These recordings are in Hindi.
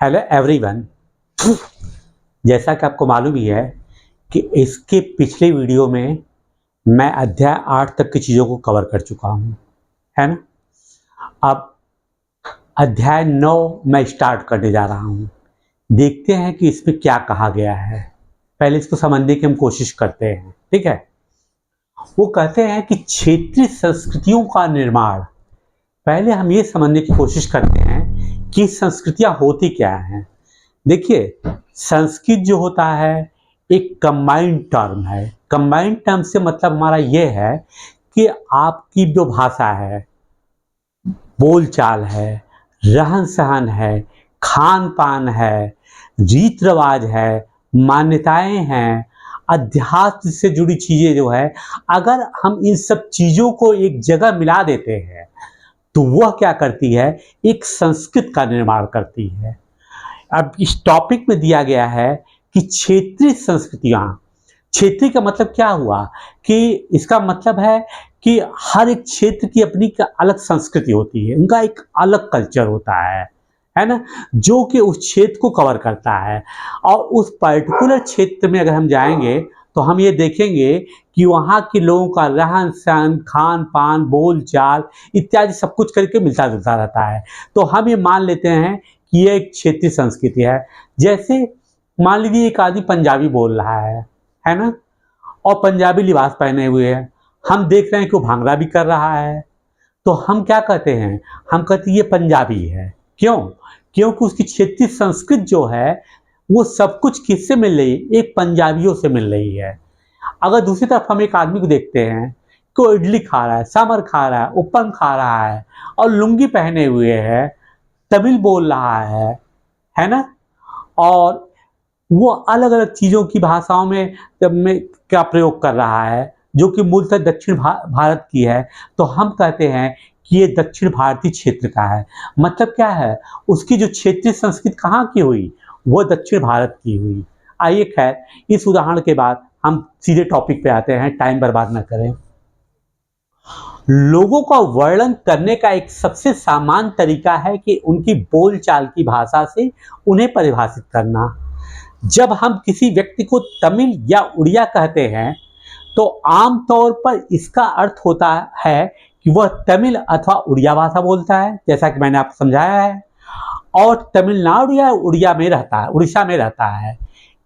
Hello everyone. जैसा कि आपको मालूम ही है कि इसके पिछले वीडियो में मैं अध्याय 8 तक की चीज़ों को कवर कर चुका हूँ, है ना। अब अध्याय 9 मैं स्टार्ट करने जा रहा हूँ। देखते हैं कि इसमें क्या कहा गया है। पहले इसको समझने की हम कोशिश करते हैं, ठीक है। वो कहते हैं कि क्षेत्रीय संस्कृतियों का निर्माण। पहले हम ये समझने की कोशिश करते हैं कि संस्कृतियाँ होती क्या हैं। देखिए, संस्कृत जो होता है एक कंबाइंड टर्म है। कंबाइंड टर्म से मतलब हमारा ये है कि आपकी जो भाषा है, बोलचाल है, रहन सहन है, खान पान है, रीत रिवाज है, मान्यताएं हैं, अध्यात्म से जुड़ी चीज़ें जो है, अगर हम इन सब चीज़ों को एक जगह मिला देते हैं तो वह क्या करती है, एक संस्कृत का निर्माण करती है। अब इस टॉपिक में दिया गया है कि क्षेत्रीय संस्कृतियाँ। क्षेत्रीय का मतलब क्या हुआ कि इसका मतलब है कि हर एक क्षेत्र की अपनी अलग संस्कृति होती है, उनका एक अलग कल्चर होता है ना, जो कि उस क्षेत्र को कवर करता है। और उस पर्टिकुलर क्षेत्र में अगर हम जाएंगे तो हम ये देखेंगे कि वहाँ के लोगों का रहन सहन, खान पान, बोल चाल इत्यादि सब कुछ करके मिलता जुलता रहता है। तो हम ये मान लेते हैं कि ये एक क्षेत्रीय संस्कृति है। जैसे मान लीजिए एक आदमी पंजाबी बोल रहा है ना, और पंजाबी लिबास पहने हुए है, हम देख रहे हैं कि वो भांगड़ा भी कर रहा है, तो हम क्या कहते हैं, हम कहते हैं ये पंजाबी है। क्यों? क्योंकि उसकी क्षेत्रीय संस्कृति जो है वो सब कुछ किससे मिल रही है, एक पंजाबियों से मिल रही है। अगर दूसरी तरफ हम एक आदमी को देखते हैं कि वो इडली खा रहा है, सांभर खा रहा है, उपन खा रहा है और लुंगी पहने हुए है, तमिल बोल रहा है ना, और वो अलग अलग चीज़ों की भाषाओं में क्या प्रयोग कर रहा है जो कि मूलतः दक्षिण भारत की है, तो हम कहते हैं कि ये दक्षिण भारतीय क्षेत्र का है। मतलब क्या है, उसकी जो क्षेत्रीय संस्कृति कहाँ की हुई, वो दक्षिण भारत की हुई। आइए खैर, इस उदाहरण के बाद हम सीधे टॉपिक पे आते हैं, टाइम बर्बाद न करें। लोगों का वर्णन करने का एक सबसे सामान्य तरीका है कि उनकी बोलचाल की भाषा से उन्हें परिभाषित करना। जब हम किसी व्यक्ति को तमिल या उड़िया कहते हैं तो आमतौर पर इसका अर्थ होता है कि वह तमिल अथवा उड़िया भाषा बोलता है, जैसा कि मैंने आपको समझाया है, और तमिलनाडु या उड़िया में रहता है, उड़ीसा में रहता है।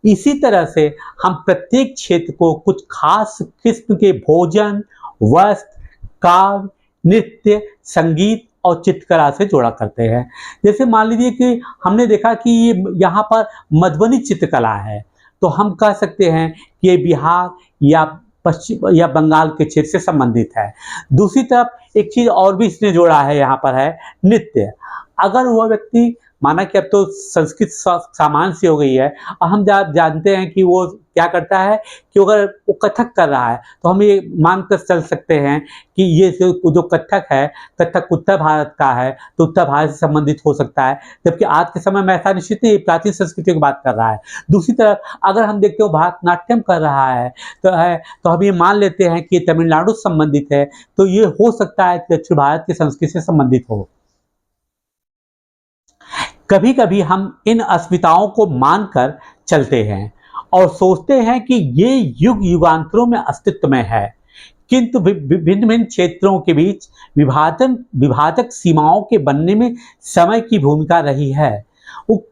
इसी तरह से हम प्रत्येक क्षेत्र को कुछ खास किस्म के भोजन, वस्त्र, काव्य, नृत्य, संगीत और चित्रकला से जोड़ा करते हैं। जैसे मान लीजिए कि हमने देखा कि ये यहाँ पर मधुबनी चित्रकला है, तो हम कह सकते हैं कि ये बिहार या पश्चिम या बंगाल के क्षेत्र से संबंधित है। दूसरी तरफ एक चीज़ और भी इसने जोड़ा है, यहाँ पर है नृत्य। अगर वह व्यक्ति, माना कि अब तो संस्कृत सामान्य सी हो गई है, और हम जानते हैं कि वो क्या करता है कि अगर वो कथक कर रहा है तो हम ये मानकर चल सकते हैं कि ये जो कथक है, कथक उत्तर भारत का है, तो उत्तर भारत से संबंधित हो सकता है, जबकि आज के समय में ऐसा निश्चित नहीं, प्राचीन संस्कृति की बात कर रहा है। दूसरी तरफ अगर हम देखते हो भारतनाट्यम कर रहा है तो हम ये मान लेते हैं कि ये तमिलनाडु से संबंधित है, तो ये हो सकता है कि दक्षिण भारत की संस्कृति से संबंधित हो। कभी कभी हम इन अस्मिताओं को मानकर चलते हैं और सोचते हैं कि ये युग युगांतरों में अस्तित्व में है, किंतु भिन्न भिन्न क्षेत्रों के बीच विभाजक सीमाओं के बनने में समय की भूमिका रही है। वो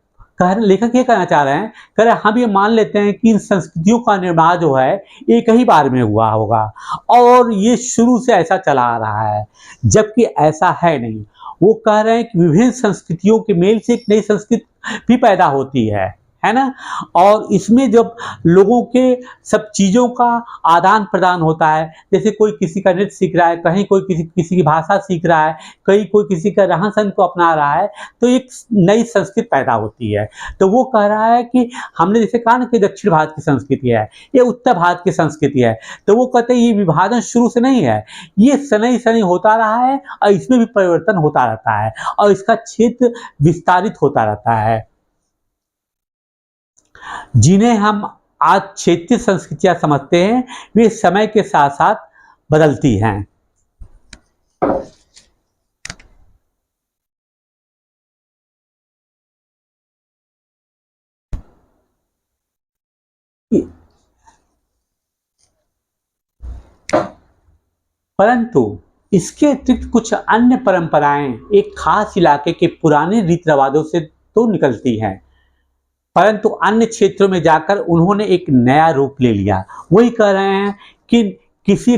लेखक ये कहना चाह रहे हैं, कह रहे हम ये मान लेते हैं कि इन संस्कृतियों का निर्माण जो है एक ही बार में हुआ होगा और ये शुरू से ऐसा चला आ रहा है, जबकि ऐसा है नहीं। वो कह रहे हैं कि विभिन्न संस्कृतियों के मेल से एक नई संस्कृति भी पैदा होती है ना, और इसमें जब लोगों के सब चीज़ों का आदान प्रदान होता है, जैसे कोई किसी का नृत्य सीख रहा है, कहीं कोई किसी की भाषा सीख रहा है, कहीं कोई किसी का रहन सहन को अपना रहा है, तो एक नई संस्कृति पैदा होती है। तो वो कह रहा है कि हमने जैसे कहा ना कि दक्षिण भारत की संस्कृति है, ये उत्तर भारत की संस्कृति है, तो वो कहते हैं ये विभाजन शुरू से नहीं है, ये सनई सनई होता रहा है और इसमें भी परिवर्तन होता रहता है और इसका क्षेत्र विस्तारित होता रहता है। जिन्हें हम आज क्षेत्रीय संस्कृतियां समझते हैं, वे समय के साथ साथ बदलती हैं। परंतु इसके अतिरिक्त कुछ अन्य परंपराएं एक खास इलाके के पुराने रीति रिवाजों से तो निकलती हैं, परंतु अन्य क्षेत्रों में जाकर उन्होंने एक नया रूप ले लिया। वही कह रहे हैं कि किसी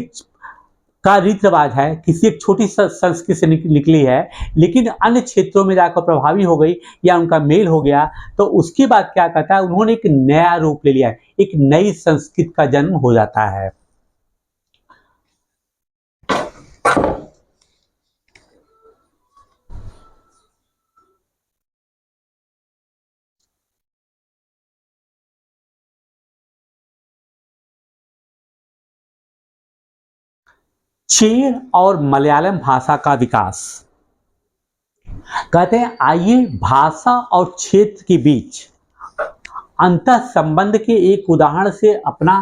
का रीति रिवाज है, किसी एक छोटी संस्कृति से निकली है, लेकिन अन्य क्षेत्रों में जाकर प्रभावी हो गई या उनका मेल हो गया, तो उसके बाद क्या कहता है, उन्होंने एक नया रूप ले लिया है, एक नई संस्कृति का जन्म हो जाता है। चेर और मलयालम भाषा का विकास। कहते हैं आइए भाषा और क्षेत्र के बीच अंतः संबंध के एक उदाहरण से अपना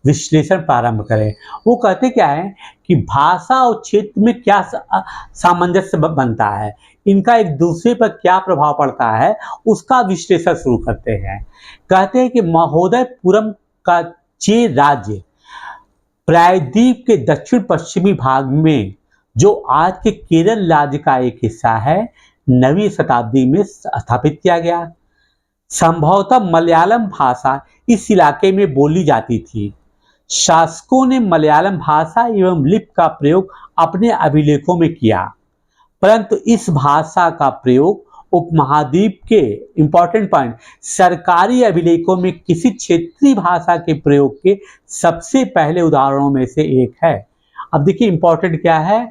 विश्लेषण प्रारंभ करें। वो कहते क्या है कि भाषा और क्षेत्र में क्या सामंजस्य बनता है, इनका एक दूसरे पर क्या प्रभाव पड़ता है, उसका विश्लेषण शुरू करते हैं। कहते हैं कि महोदयपुरम का चेर राज्य प्रायद्वीप के दक्षिण पश्चिमी भाग में, जो आज के केरल राज्य का एक हिस्सा है, 9वीं शताब्दी में स्थापित किया गया। संभवतः मलयालम भाषा इस इलाके में बोली जाती थी। शासकों ने मलयालम भाषा एवं लिपि का प्रयोग अपने अभिलेखों में किया, परंतु इस भाषा का प्रयोग उपमहाद्वीप के इंपॉर्टेंट पॉइंट सरकारी अभिलेखों में किसी क्षेत्रीय भाषा के प्रयोग के सबसे पहले उदाहरणों में से एक है। अब देखिए इंपॉर्टेंट क्या है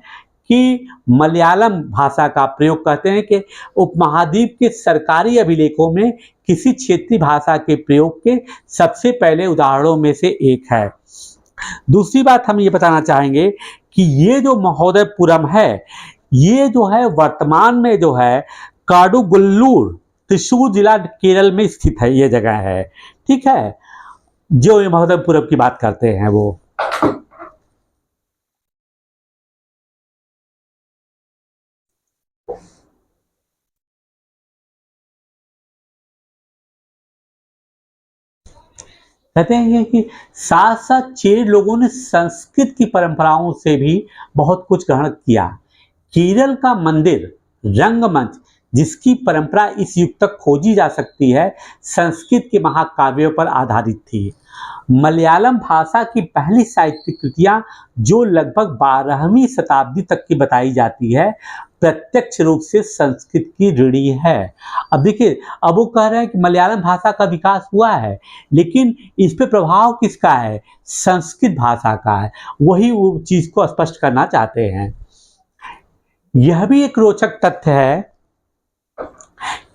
कि मलयालम भाषा का प्रयोग कहते हैं कि उपमहाद्वीप के सरकारी अभिलेखों में किसी क्षेत्रीय भाषा के प्रयोग के सबसे पहले उदाहरणों में से एक है। दूसरी बात हम ये बताना चाहेंगे कि ये जो महोदयपुरम है, ये जो है वर्तमान में जो है काडुगुल्लूर त्रिशूर जिला केरल में स्थित है, ये जगह है। ठीक है, जो ये महोदयपुरम की बात करते हैं वो। कहते हैं कि साथ साथ चेर लोगों ने संस्कृत की परंपराओं से भी बहुत कुछ ग्रहण किया। केरल का मंदिर रंगमंच, जिसकी परंपरा इस युग तक खोजी जा सकती है, संस्कृत के महाकाव्यों पर आधारित थी। मलयालम भाषा की पहली साहित्यिक कृतियां, जो लगभग 12वीं शताब्दी तक की बताई जाती है, प्रत्यक्ष रूप से संस्कृत की ऋणी है। अब देखिए, अब वो कह रहे हैं कि मलयालम भाषा का विकास हुआ है, लेकिन इस पे प्रभाव किसका है, संस्कृत भाषा का है। वही वो चीज को स्पष्ट करना चाहते हैं। यह भी एक रोचक तथ्य है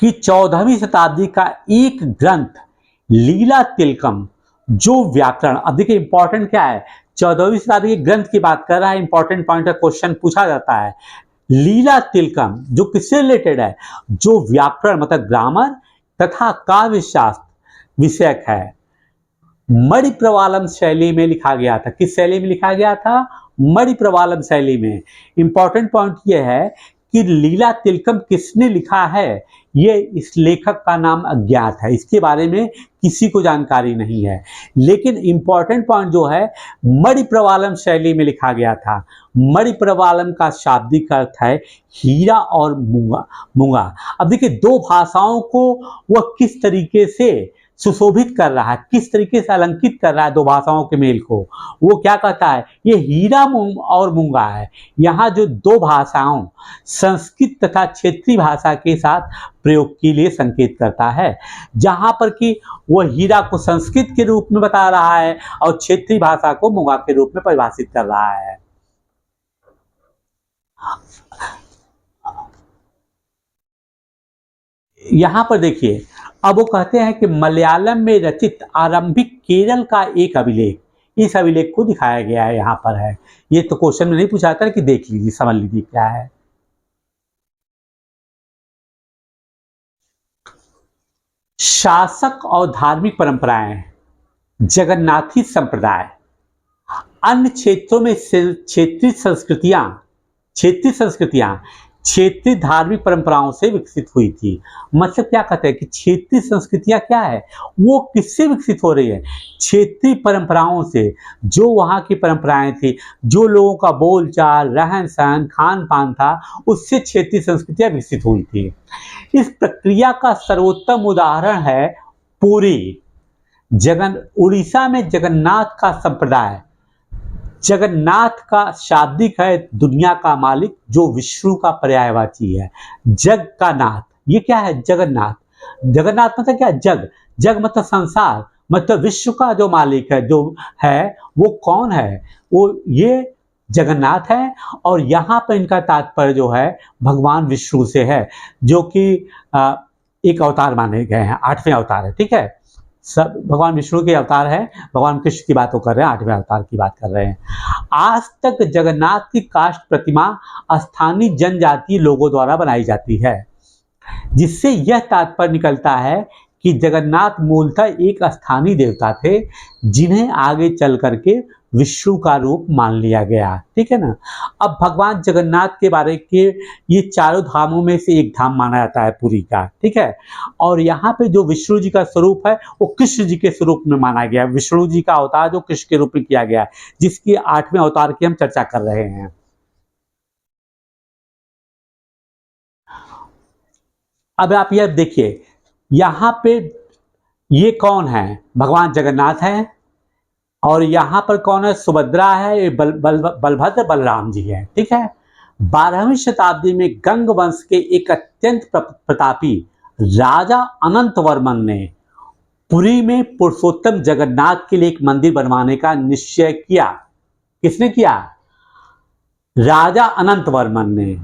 कि 14वीं शताब्दी का एक ग्रंथ लीला तिलकम, जो व्याकरण, अब देखिए इंपॉर्टेंट क्या है, 14वीं शताब्दी के ग्रंथ की बात कर रहा है, इंपॉर्टेंट पॉइंट का क्वेश्चन पूछा जाता है। लीला तिलकम जो किससे रिलेटेड है, जो व्याकरण मतलब ग्रामर तथा काव्य शास्त्र विषयक है, मणिप्रवालम शैली में लिखा गया था। किस शैली में लिखा गया था, मणिप्रवालम शैली में। इंपॉर्टेंट पॉइंट यह है कि लीला तिलकम किसने लिखा है, ये इस लेखक का नाम अज्ञात है, इसके बारे में किसी को जानकारी नहीं है। लेकिन इंपॉर्टेंट पॉइंट जो है, मणिप्रवालम शैली में लिखा गया था। मणिप्रवालम का शाब्दिक अर्थ है हीरा और मूंगा। अब देखिए, दो भाषाओं को वह किस तरीके से सुशोभित कर रहा है, किस तरीके से अलंकित कर रहा है दो भाषाओं के मेल को। वो क्या कहता है, ये हीरा और मूंगा है। यहाँ जो दो भाषाओं संस्कृत तथा क्षेत्रीय भाषा के साथ प्रयोग के लिए संकेत करता है, जहाँ पर कि वह हीरा को संस्कृत के रूप में बता रहा है और क्षेत्रीय भाषा को मूंगा के रूप में परिभाषित कर रहा है। यहाँ पर देखिए, अब वो कहते हैं कि मलयालम में रचित आरंभिक केरल का एक अभिलेख, इस अभिलेख को दिखाया गया है, यहाँ पर है। ये तो क्वेश्चन में नहीं पूछा था कि देख लीजिए, समझ लीजिए क्या है। शासक और धार्मिक परंपराएं। जगन्नाथी संप्रदाय। अन्य क्षेत्रों में क्षेत्रीय संस्कृतियां क्षेत्रीय धार्मिक परंपराओं से विकसित हुई थी। मतलब क्या कहते हैं कि क्षेत्रीय संस्कृतियां क्या है, वो किससे विकसित हो रही है, क्षेत्रीय परंपराओं से। जो वहाँ की परंपराएं थी, जो लोगों का बोलचाल, रहन सहन, खान पान था, उससे क्षेत्रीय संस्कृतियां विकसित हुई थी। इस प्रक्रिया का सर्वोत्तम उदाहरण है पुरी। उड़ीसा में जगन्नाथ का संप्रदाय, जगन्नाथ का शाब्दिक है दुनिया का मालिक, जो विष्णु का पर्यायवाची है। जग का नाथ, ये क्या है, जगन्नाथ। जगन्नाथ मतलब क्या, जग। जग मतलब संसार, मतलब विश्व का जो मालिक है, जो है वो कौन है, वो ये जगन्नाथ है। और यहाँ पर इनका तात्पर्य जो है भगवान विष्णु से है, जो कि एक अवतार माने गए हैं, 8वें अवतार है। ठीक है, सब भगवान विष्णु के अवतार है, भगवान कृष्ण की बातों कर रहे हैं, 8वें अवतार की बात कर रहे हैं। आज तक जगन्नाथ की काष्ठ प्रतिमा स्थानीय जनजातीय लोगों द्वारा बनाई जाती है, जिससे यह तात्पर्य निकलता है कि जगन्नाथ मूलतः एक स्थानीय देवता थे, जिन्हें आगे चल करके विष्णु का रूप मान लिया गया। ठीक है ना। अब भगवान जगन्नाथ के बारे के, ये चारों धामों में से एक धाम माना जाता है पुरी का। ठीक है, और यहाँ पे जो विष्णु जी का स्वरूप है वो कृष्ण जी के स्वरूप में माना गया। विष्णु जी का अवतार जो कृष्ण के रूप में किया गया, जिसकी 8वें अवतार की हम चर्चा कर रहे हैं। अब आप यह देखिए, यहाँ पे ये कौन है, भगवान जगन्नाथ है, और यहाँ पर कौन है, सुभद्रा है, ये बलभद्र बलराम जी है। ठीक है। 12वीं शताब्दी में गंग वंश के एक अत्यंत प्रतापी राजा अनंत वर्मन ने पुरी में पुरुषोत्तम जगन्नाथ के लिए एक मंदिर बनवाने का निश्चय किया। किसने किया, राजा अनंत वर्मन ने।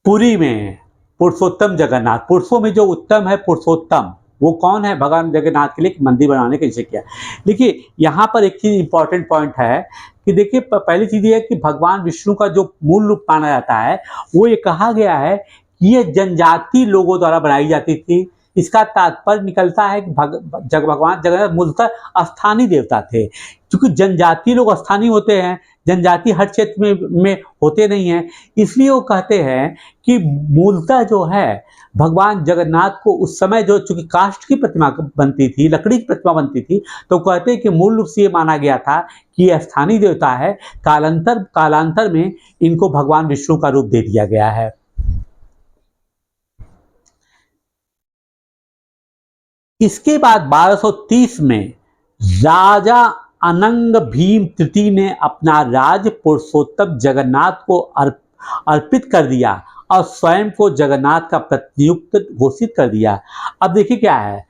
पुरी में पुरुषोत्तम जगन्नाथ, पुरुषों में जो उत्तम है पुरुषोत्तम, वो कौन है, भगवान जगन्नाथ के लिए मंदिर बनाने का निश्चय किया। देखिए यहाँ पर एक चीज इंपॉर्टेंट पॉइंट है कि देखिए पहली चीज ये है कि भगवान विष्णु का जो मूल रूप माना जाता है, वो ये कहा गया है कि ये जनजातीय लोगों द्वारा बनाई जाती थी। इसका तात्पर्य निकलता है कि भगवान जगन्नाथ मूलतः स्थानीय देवता थे। क्योंकि जनजातीय लोग स्थानीय होते हैं, जनजाति हर क्षेत्र में होते नहीं हैं, इसलिए वो कहते हैं कि मूलतः जो है भगवान जगन्नाथ को उस समय जो चूंकि काष्ठ की प्रतिमा बनती थी, लकड़ी की प्रतिमा बनती थी, तो कहते हैं कि मूल रूप से ये माना गया था कि यह स्थानीय देवता है। कालांतर में इनको भगवान विष्णु का रूप दे दिया गया है। इसके बाद 1230 में राजा अनंग भीम तृतीय ने अपना राज्य पुरुषोत्तम जगन्नाथ को अर्पित कर दिया और स्वयं को जगन्नाथ का प्रतिनियुक्त घोषित कर दिया। अब देखिए क्या है,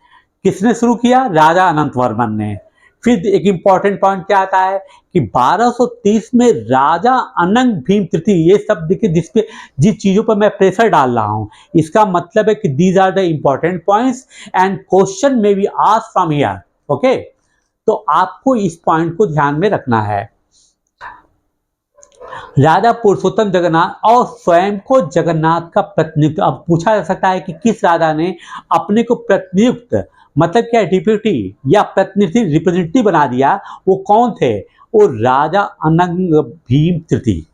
किसने शुरू किया, राजा अनंत वर्मन ने। फिर एक इंपॉर्टेंट पॉइंट क्या आता है कि 1230 में राजा अनंग भीम तृतीय, ये सब देखिए जिस चीजों पर मैं प्रेशर डाल रहा हूं, इसका मतलब है कि these are the important points and question may be asked from here. Okay, तो आपको इस पॉइंट को ध्यान में रखना है। राजा पुरुषोत्तम जगन्नाथ और स्वयं को जगन्नाथ का प्रतिनियुक्त। अब पूछा जा सकता है कि किस राजा ने अपने को प्रतिनियुक्त, मतलब क्या, डिप्यूटी या प्रतिनिधि, रिप्रेजेंटेटिव बना दिया, वो कौन थे, वो राजा अनंग भीम तृतीय।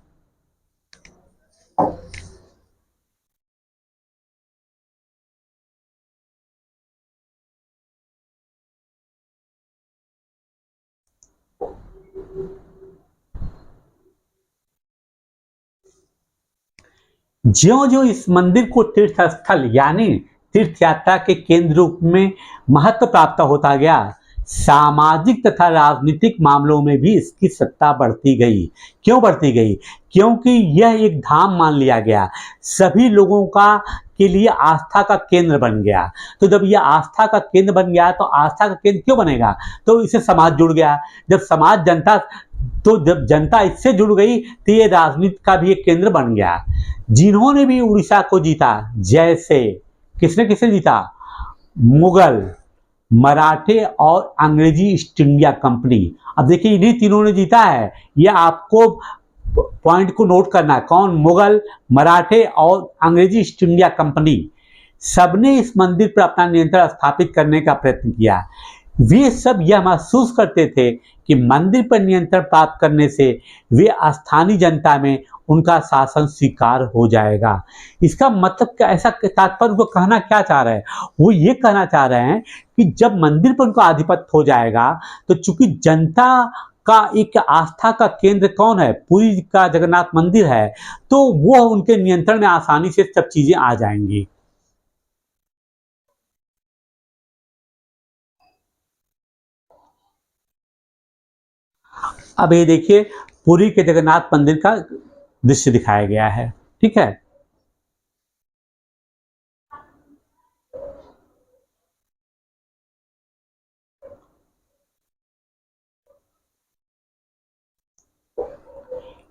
ज्यों-ज्यों इस मंदिर को तीर्थ स्थल यानी तीर्थ यात्रा के केंद्र रूप में महत्व प्राप्त होता गया, सामाजिक तथा राजनीतिक मामलों में भी इसकी सत्ता बढ़ती गई। क्यों बढ़ती गई? क्योंकि यह एक धाम मान लिया गया, सभी लोगों का के लिए आस्था का केंद्र बन गया। तो जब यह आस्था का केंद्र बन गया, तो आस्था का केंद्र क्यों बनेगा? तो इससे समाज जुड़ गया। जब समाज जनता, तो जब जनता इससे जुड़ गई तो ये राजनीति का भी एक केंद्र बन गया। जिन्होंने भी उड़ीसा को जीता, जैसे किसने किसने जीता, मुगल, मराठे और अंग्रेजी ईस्ट इंडिया कंपनी। अब देखिए इन्हीं तीनों ने जीता है, यह आपको पॉइंट को नोट करना है। कौन? मुगल, मराठे और अंग्रेजी ईस्ट इंडिया कंपनी। सबने इस मंदिर पर अपना नियंत्रण स्थापित करने का प्रयत्न किया। वे सब यह महसूस करते थे कि मंदिर पर नियंत्रण प्राप्त करने से वे स्थानीय जनता में उनका शासन स्वीकार हो जाएगा। इसका मतलब क्या, ऐसा तात्पर्य वो कहना क्या चाह रहे हैं? वो ये कहना चाह रहे हैं कि जब मंदिर पर उनका आधिपत्य हो जाएगा तो चूंकि जनता का एक आस्था का केंद्र कौन है, पुरी का जगन्नाथ मंदिर है, तो वो उनके नियंत्रण में आसानी से सब चीजें आ जाएंगी। अब ये देखिए पुरी के जगन्नाथ मंदिर का दृश्य दिखाया गया है, ठीक है।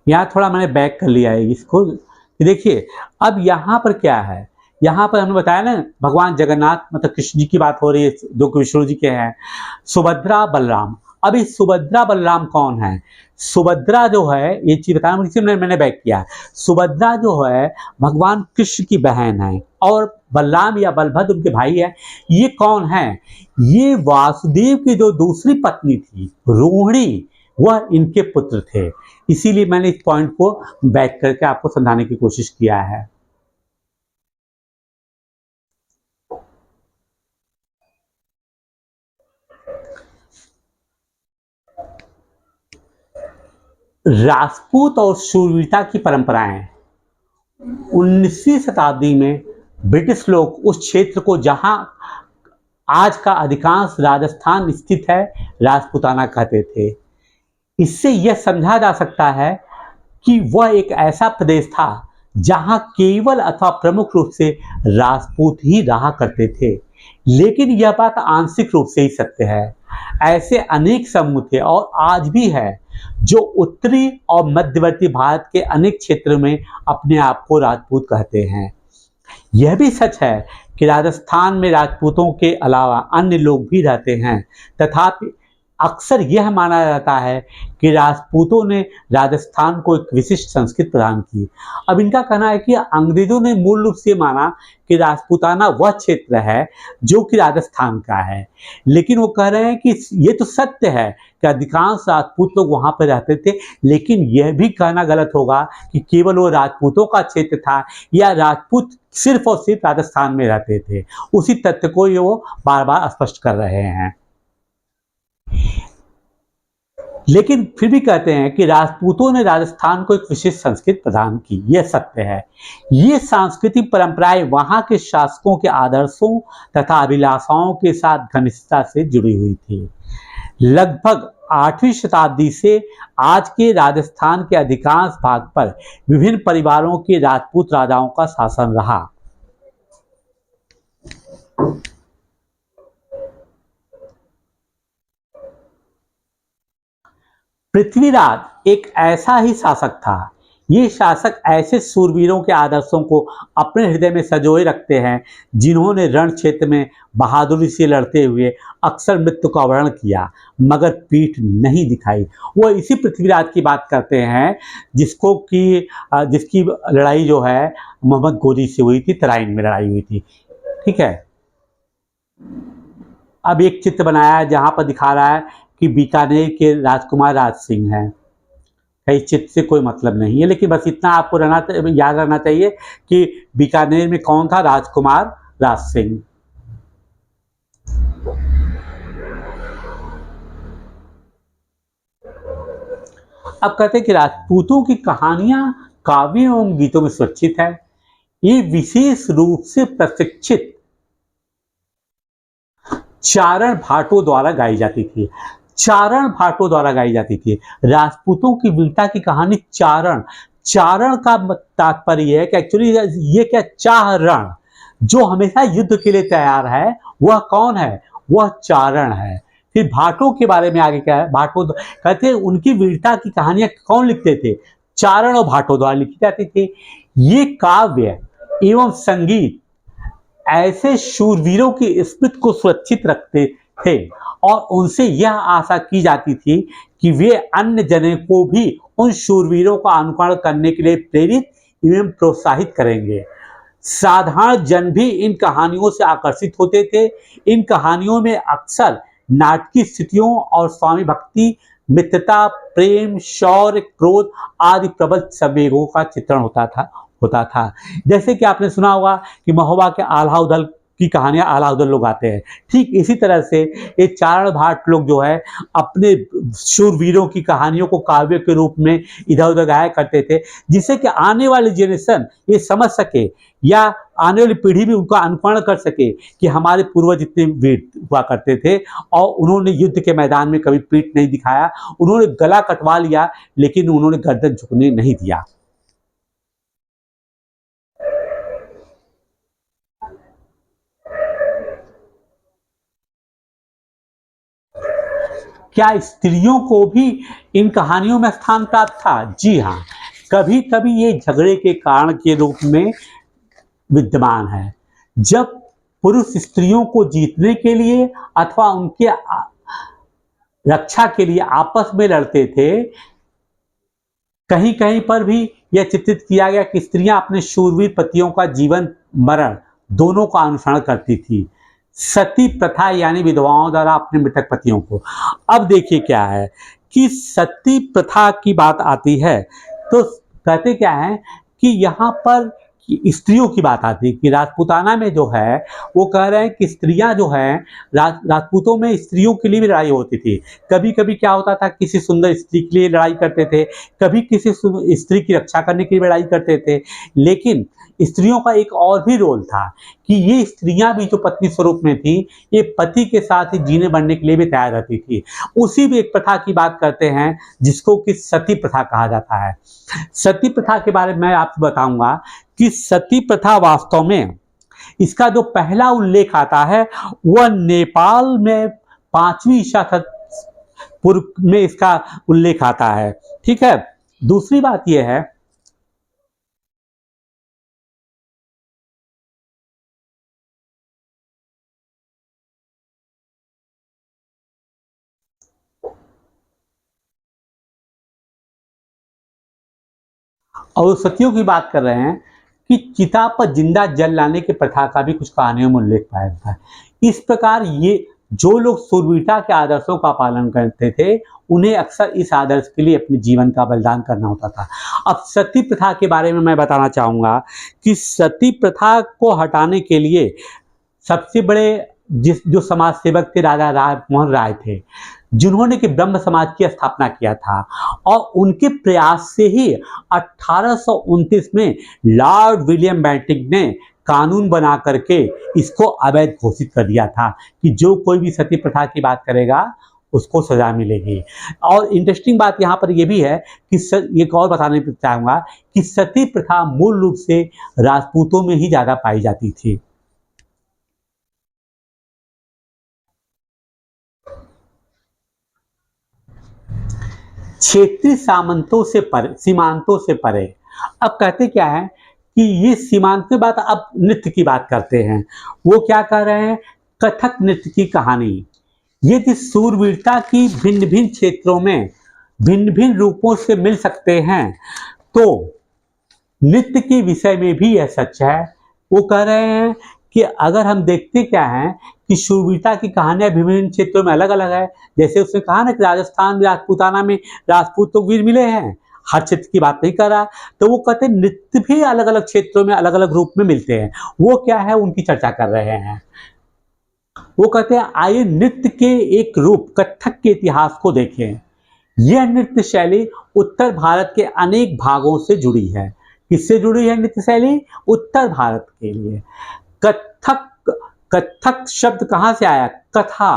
यहाँ थोड़ा मैंने बैक कर लिया है इसको। देखिए अब यहाँ पर क्या है, यहाँ पर हमने बताया ना भगवान जगन्नाथ मतलब कृष्ण जी की बात हो रही है जो कि विष्णु जी के हैं, सुभद्रा बलराम। अब इस सुभद्रा बलराम कौन है? सुभद्रा जो है, ये चीज बताया इसीलिए मैंने बैक किया। सुभद्रा जो है भगवान कृष्ण की बहन है और बलराम या बलभद्र उनके भाई है। ये कौन है? ये वासुदेव की जो दूसरी पत्नी थी रोहिणी, वह इनके पुत्र थे। इसीलिए मैंने इस पॉइंट को बैक करके आपको समझाने की कोशिश किया है। राजपूत और शूरवीरता की परंपराएं 19वीं शताब्दी में ब्रिटिश लोग उस क्षेत्र को जहां आज का अधिकांश राजस्थान स्थित है राजपूताना कहते थे। इससे यह समझा जा सकता है कि वह एक ऐसा प्रदेश था जहां केवल अथवा प्रमुख रूप से राजपूत ही रहा करते थे। लेकिन यह बात आंशिक रूप से ही सत्य है। ऐसे अनेक समूह थे और आज भी है जो उत्तरी और मध्यवर्ती भारत के अनेक क्षेत्रों में अपने आप को राजपूत कहते हैं। यह भी सच है कि राजस्थान में राजपूतों के अलावा अन्य लोग भी रहते हैं, तथापि अक्सर यह माना जाता है कि राजपूतों ने राजस्थान को एक विशिष्ट संस्कृति प्रदान की। अब इनका कहना है कि अंग्रेजों ने मूल रूप से माना कि राजपूताना वह क्षेत्र है जो कि राजस्थान का है, लेकिन वो कह रहे हैं कि ये तो सत्य है कि अधिकांश राजपूत लोग वहां पर रहते थे, लेकिन यह भी कहना गलत होगा कि केवल वो राजपूतों का क्षेत्र था या राजपूत सिर्फ और सिर्फ राजस्थान में रहते थे। उसी तथ्य को ये वो बार बार स्पष्ट कर रहे हैं। लेकिन फिर भी कहते हैं कि राजपूतों ने राजस्थान को एक विशेष संस्कृति प्रदान की। यह सत्य है। ये सांस्कृतिक परंपराएं वहां के शासकों के आदर्शों तथा अभिलाषाओं के साथ घनिष्ठता से जुड़ी हुई थी। लगभग 8वीं शताब्दी से आज के राजस्थान के अधिकांश भाग पर विभिन्न परिवारों के राजपूत राजाओं का शासन रहा। पृथ्वीराज एक ऐसा ही शासक था। ये शासक ऐसे सूरवीरों के आदर्शों को अपने हृदय में संजोए रखते हैं जिन्होंने रण क्षेत्र में बहादुरी से लड़ते हुए अक्सर मृत्यु का वर्ण किया मगर पीठ नहीं दिखाई। वो इसी पृथ्वीराज की बात करते हैं जिसकी लड़ाई जो है मोहम्मद गोरी से हुई थी, तराइन में लड़ाई हुई थी, ठीक है। अब एक चित्र बनाया है जहां पर दिखा रहा है कि बीकानेर के राजकुमार राज सिंह हैं। इस चित्र से कोई मतलब नहीं है, लेकिन बस इतना आपको याद रहना चाहिए कि बीकानेर में कौन था, राजकुमार राज सिंह। अब कहते हैं कि राजपूतों की कहानियां काव्यों एवं गीतों में सुरक्षित है। ये विशेष रूप से प्रशिक्षित चारण भाटों द्वारा गाई जाती थी। चारण भाटों द्वारा गाई जाती थी। राजपूतों की वीरता की कहानी चारण का तात्पर्य है कि एक्चुअली ये क्या, चारण जो हमेशा युद्ध के लिए तैयार है वह कौन है, वह चारण है। फिर भाटों के बारे में आगे क्या है, भाटों कहते हैं उनकी वीरता की कहानियां कौन लिखते थे, चारण और भाटों द्वारा लिखी जाती थी। ये काव्य एवं संगीत ऐसे शूरवीरों की स्मृति को सुरक्षित रखते थे और उनसे यह आशा की जाती थी कि वे अन्य जनों को भी उन शूरवीरों का अनुकरण करने के लिए प्रेरित एवं प्रोत्साहित करेंगे। साधारण जन भी इन कहानियों से आकर्षित होते थे। इन कहानियों में अक्सर नाटकीय स्थितियों और स्वामी भक्ति मित्रता, प्रेम, शौर्य, क्रोध आदि प्रबल संवेगों का चित्रण होता था। जैसे कि आपने सुना होगा कि महोबा के आल्हा उदल की कहानियां आल्हा उदल लोग आते हैं, ठीक इसी तरह से ये चारण भाट लोग जो है अपने शूरवीरों की कहानियों को काव्य के रूप में इधर उधर गाया करते थे, जिससे कि आने वाली जनरेशन ये समझ सके या आने वाली पीढ़ी भी उनका अनुकरण कर सके कि हमारे पूर्वज इतने वीर हुआ करते थे और उन्होंने युद्ध के मैदान में कभी पीठ नहीं दिखाया, उन्होंने गला कटवा लिया लेकिन उन्होंने गर्दन झुकने नहीं दिया। क्या स्त्रियों को भी इन कहानियों में स्थान प्राप्त था? जी हाँ, कभी कभी ये झगड़े के कारण के रूप में विद्यमान है। जब पुरुष स्त्रियों को जीतने के लिए अथवा उनके रक्षा के लिए आपस में लड़ते थे, कहीं कहीं पर भी यह चित्रित किया गया कि स्त्रियां अपने शूरवीर पतियों का जीवन मरण दोनों का अनुसरण करती थी। सती प्रथा यानी विधवाओं द्वारा अपने मृतक पतियों को। अब देखिए क्या है कि सती प्रथा की बात आती है तो कहते क्या है कि यहाँ पर स्त्रियों की बात आती है कि राजपूताना में जो है वो कह रहे हैं कि स्त्रियां जो हैं राजपूतों में स्त्रियों के लिए भी लड़ाई होती थी। कभी कभी क्या होता था, किसी सुंदर स्त्री के लिए लड़ाई करते थे, कभी किसी स्त्री की रक्षा करने के लिए लड़ाई करते थे। लेकिन स्त्रियों का एक और भी रोल था कि ये स्त्रियां भी जो पत्नी स्वरूप में थी, ये पति के साथ ही जीने बढ़ने के लिए भी तैयार रहती थी। उसी भी एक प्रथा की बात करते हैं जिसको कि सती प्रथा कहा जाता है। सती प्रथा के बारे में आपको बताऊंगा कि सती प्रथा वास्तव में इसका जो पहला उल्लेख आता है वह नेपाल में 5वीं ईसा पूर्व में इसका उल्लेख आता है। ठीक है, दूसरी बात यह है और सतियों की बात कर रहे हैं कि चिता पर जिंदा जल लाने की प्रथा का भी कुछ कहानियों में उल्लेख पाया जाता है। इस प्रकार ये जो लोग शूरवीरता के आदर्शों का पालन करते थे उन्हें अक्सर इस आदर्श के लिए अपने जीवन का बलिदान करना होता था। अब सती प्रथा के बारे में मैं बताना चाहूँगा कि सती प्रथा को हटाने के लिए सबसे बड़े जो समाज सेवक थे राजा राम मोहन राय थे, जिन्होंने कि ब्रह्म समाज की स्थापना किया था और उनके प्रयास से ही 1829 में लॉर्ड विलियम बेंटिक ने कानून बना करके इसको अवैध घोषित कर दिया था कि जो कोई भी सती प्रथा की बात करेगा उसको सजा मिलेगी। और इंटरेस्टिंग बात यहाँ पर यह भी है कि एक और बताने चाहूँगा कि सती प्रथा मूल रूप से राजपूतों में ही ज़्यादा पाई जाती थी। क्षेत्रीय सामंतों से परे, सीमांतों से परे। अब कहते क्या है कि ये सीमांत की बात, अब नृत्य की बात करते हैं। वो क्या कह रहे हैं, कथक नृत्य की कहानी। ये कि सूरवीरता की भिन्न भिन्न क्षेत्रों में भिन्न भिन्न रूपों से मिल सकते हैं, तो नृत्य के विषय में भी यह सच है। वो कह रहे हैं कि अगर हम देखते क्या है कि शूरवीरता की कहानियां विभिन्न क्षेत्रों में अलग अलग है। जैसे उसने कहा ना कि राजस्थान राजपूताना में राजपूत तो वीर मिले हैं, हर क्षेत्र की बात नहीं कर रहा, तो वो कहते हैं नृत्य भी अलग अलग क्षेत्रों में अलग अलग रूप में मिलते हैं। वो क्या है उनकी चर्चा कर रहे हैं। वो कहते हैं आइए नृत्य के एक रूप कथक के इतिहास को देखें। यह नृत्य शैली उत्तर भारत के अनेक भागों से जुड़ी है। किससे जुड़ी है नृत्य शैली? उत्तर भारत के लिए। कथक, कथक शब्द कहाँ से आया? कथा।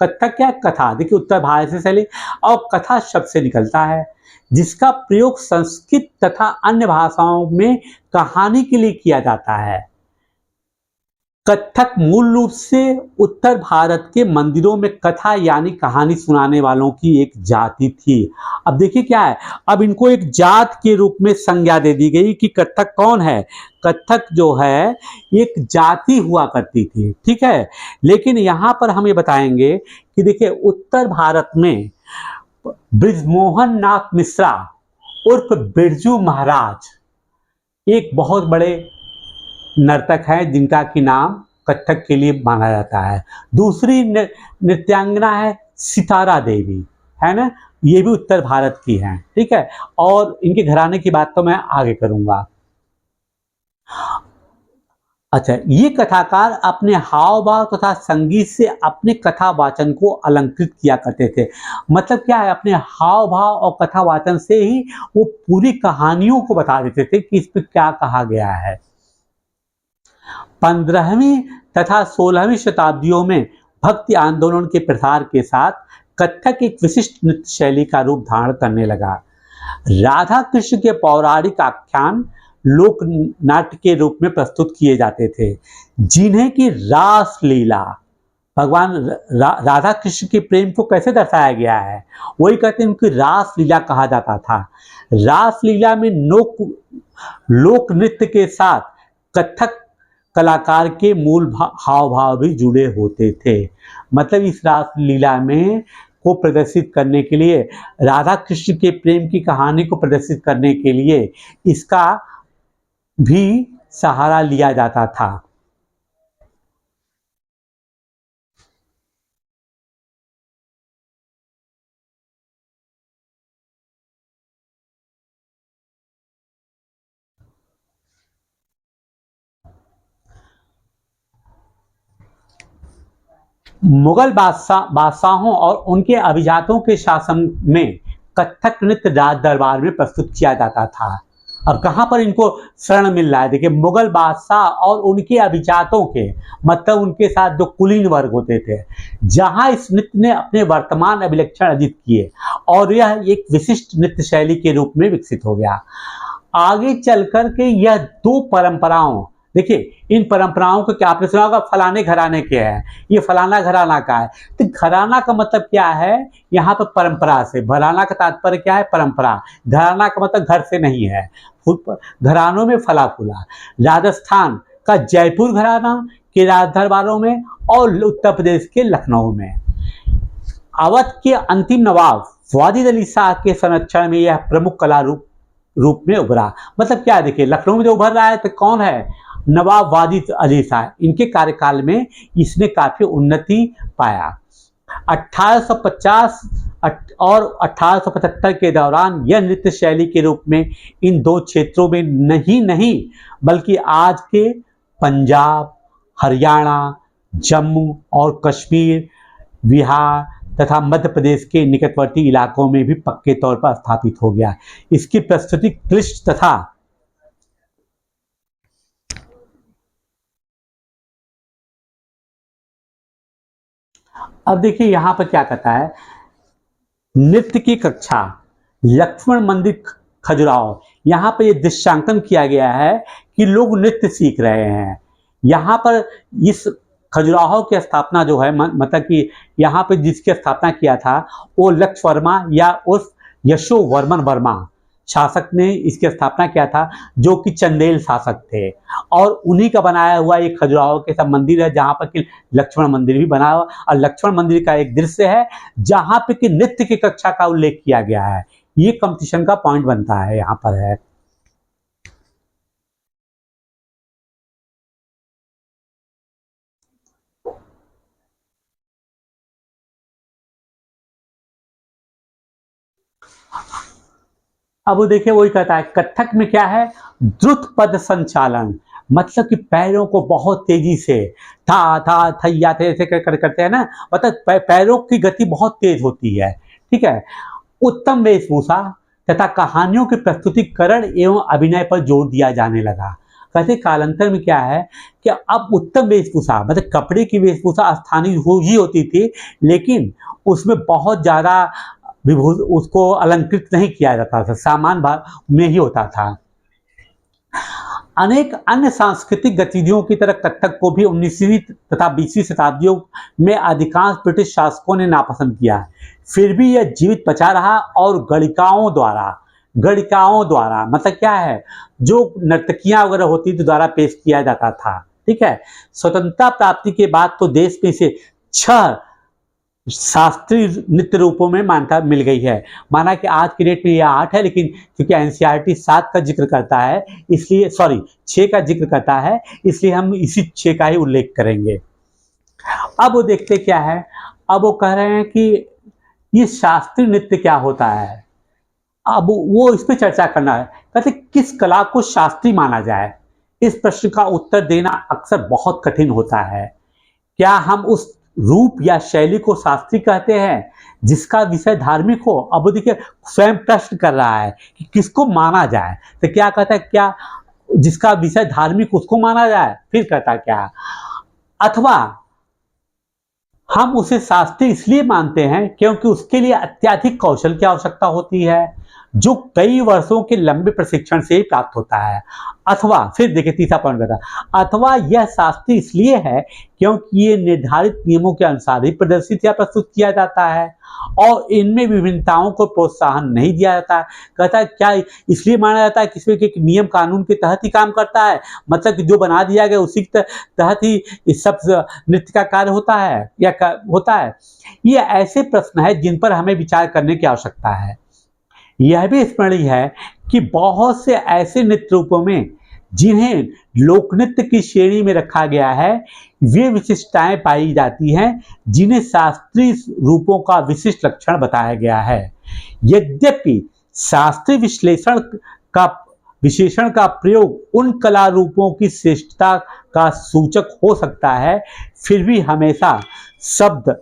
कथक क्या है? कथा। देखिए उत्तर भारत से शैली और कथा शब्द से निकलता है, जिसका प्रयोग संस्कृत तथा अन्य भाषाओं में कहानी के लिए किया जाता है। कथक मूल रूप से उत्तर भारत के मंदिरों में कथा यानी कहानी सुनाने वालों की एक जाति थी। अब देखिए क्या है, अब इनको एक जात के रूप में संज्ञा दे दी गई कि कथक कौन है। कथक जो है एक जाति हुआ करती थी, ठीक है। लेकिन यहाँ पर हम ये बताएंगे कि देखिए उत्तर भारत में बृजमोहन नाथ मिश्रा उर्फ बिरजू महाराज एक बहुत बड़े नर्तक है जिनका कि नाम कथक के लिए माना जाता है। दूसरी नृत्यांगना है सितारा देवी, है ना। ये भी उत्तर भारत की हैं, ठीक है। और इनके घराने की बात तो मैं आगे करूंगा। अच्छा, ये कथाकार अपने हाव भाव तथा संगीत से अपने कथा वाचन को अलंकृत किया करते थे। मतलब क्या है, अपने हाव भाव और कथा वाचन से ही वो पूरी कहानियों को बता देते थे कि इस पे क्या कहा गया है। 15वीं तथा 16वीं शताब्दियों में भक्ति आंदोलन के प्रसार के साथ कथक एक विशिष्ट नृत्य शैली का रूप धारण करने लगा। राधा कृष्ण के पौराणिक आख्यान लोक नाट्य के रूप में प्रस्तुत किए जाते थे, जिन्हें की रास लीला, भगवान राधा कृष्ण के प्रेम को कैसे दर्शाया गया है, वही कहते हैं उनकी रास लीला कहा जाता था। रास लीला में लोक नृत्य के साथ कथक कलाकार के मूल हाव भाव भी जुड़े होते थे। मतलब इस रास लीला में को प्रदर्शित करने के लिए, राधा कृष्ण के प्रेम की कहानी को प्रदर्शित करने के लिए इसका भी सहारा लिया जाता था। मुगल बादशाहों और उनके अभिजातों के शासन में कथक नृत्य राज दरबार में प्रस्तुत किया जाता था। अब कहां पर इनको शरण मिल रहा है, देखिए, मुगल बादशाह और उनके अभिजातों के, मतलब उनके साथ जो कुलीन वर्ग होते थे, जहां इस नृत्य ने अपने वर्तमान अभिलक्षण अर्जित किए और यह एक विशिष्ट नृत्य शैली के रूप में विकसित हो गया। आगे चल करके यह दो परंपराओं, देखिए इन परंपराओं को क्या आपने सुना होगा, फलाने घराने के हैं, ये फलाना घराना का है। तो घराना का मतलब क्या है, यहाँ पर परंपरा से, घराना का तात्पर्य क्या है, परंपरा। घराना का मतलब घर से नहीं है, घरानों में फला फूला। राजस्थान का जयपुर घराना के राज दरबारों में और उत्तर प्रदेश के लखनऊ में। अवध के अंतिम नवाब वाजिद अली शाह के संरक्षण में यह प्रमुख कला रूप में उभरा। मतलब क्या है, देखिए लखनऊ में जो उभर रहा है तो कौन है, नवाब वाजिद अली शाह। इनके कार्यकाल में इसने काफी उन्नति पाया। 1850 और 1875 के दौरान यह नृत्य शैली के रूप में इन दो क्षेत्रों में नहीं बल्कि आज के पंजाब, हरियाणा, जम्मू और कश्मीर, बिहार तथा मध्य प्रदेश के निकटवर्ती इलाकों में भी पक्के तौर पर स्थापित हो गया। इसकी प्रस्तुति क्लिष्ट तथा अब देखिए यहां पर क्या कहता है, नृत्य की कक्षा, लक्ष्मण मंदिर खजुराहो। यहाँ पर यह दृश्यांकन किया गया है कि लोग नृत्य सीख रहे हैं। यहाँ पर इस खजुराहो की स्थापना जो है, मतलब कि यहाँ पे जिसकी स्थापना किया था वो लक्ष्य वर्मा या उस यशोवर्मन वर्मा शासक ने इसकी स्थापना किया था, जो कि चंदेल शासक थे। और उन्हीं का बनाया हुआ एक खजुराहो के सब मंदिर है, जहाँ पर कि लक्ष्मण मंदिर भी बना हुआ, और लक्ष्मण मंदिर का एक दृश्य है जहाँ पे कि नृत्य की कक्षा का उल्लेख किया गया है। ये कंपटीशन का पॉइंट बनता है, यहाँ पर है। अब देखिए वही कहता है, कथक में क्या है, द्रुत पद संचालन। मतलब कि पैरों को बहुत तेजी से था थैया थे ऐसे करते हैं ना, मतलब पैरों की गति बहुत तेज होती है, ठीक है। उत्तम वेशभूषा तथा कहानियों के प्रस्तुतिकरण एवं अभिनय पर जोर दिया जाने लगा। कहते कालांतर में क्या है कि अब उत्तम वेशभूषा, मतलब कपड़े की वेशभूषा स्थानीय ही होती थी, लेकिन उसमें बहुत ज़्यादा उसको अलंकृत नहीं किया जाता था, सामान में ही होता था। अनेक अन्य सांस्कृतिक गतिविधियों की तरह कथक को भी 19वीं तथा 20वीं शताब्दियों में अधिकांश ब्रिटिश शासकों ने नापसंद किया। फिर भी यह जीवित बचा रहा और गणिकाओं द्वारा मतलब क्या है, जो नर्तकियां वगैरह होती थी द्वारा पेश किया जाता था, ठीक है। स्वतंत्रता प्राप्ति के बाद तो देश में इसे 6 शास्त्रीय नृत्य रूपों में मान्यता मिल गई है। माना कि आज की डेट में यह 8 है, लेकिन क्योंकि एनसीईआरटी 7 का जिक्र करता है, इसलिए 6 का जिक्र करता है, इसलिए हम इसी 6 का ही उल्लेख करेंगे। अब वो देखते क्या है, अब वो कह रहे हैं कि ये शास्त्रीय नृत्य क्या होता है, अब वो इस पे चर्चा करना है। कहते किस कला को शास्त्रीय माना जाए, इस प्रश्न का उत्तर देना अक्सर बहुत कठिन होता है। क्या हम उस रूप या शैली को शास्त्रीय कहते हैं जिसका विषय धार्मिक हो? अब देखिए स्वयं प्रश्न कर रहा है कि किसको माना जाए, तो क्या कहता है, क्या जिसका विषय धार्मिक उसको माना जाए, फिर कहता क्या, अथवा हम उसे शास्त्रीय इसलिए मानते हैं क्योंकि उसके लिए अत्यधिक कौशल की आवश्यकता होती है जो कई वर्षों के लंबे प्रशिक्षण से ही प्राप्त होता है। अथवा फिर देखिए तीसरा पॉइंट कहता है, अथवा यह शास्त्रीय इसलिए है क्योंकि ये निर्धारित नियमों के अनुसार ही प्रदर्शित या प्रस्तुत किया जाता है और इनमें विभिन्नताओं को प्रोत्साहन नहीं दिया जाता है। कहता है क्या इसलिए माना जाता है किसी के नियम कानून के तहत ही काम करता है, मतलब कि जो बना दिया गया उसी के तहत ही इस सब नृत्य का कार्य होता है या होता है। ये ऐसे प्रश्न है जिन पर हमें विचार करने की आवश्यकता है। यह भी स्मरणीय है कि बहुत से ऐसे नृत्य रूपों में जिन्हें लोकनृत्य की श्रेणी में रखा गया है वे विशिष्टताएं पाई जाती हैं जिन्हें शास्त्रीय रूपों का विशिष्ट लक्षण बताया गया है। यद्यपि शास्त्रीय विशेषण का प्रयोग उन कला रूपों की श्रेष्ठता का सूचक हो सकता है, फिर भी हमेशा शब्द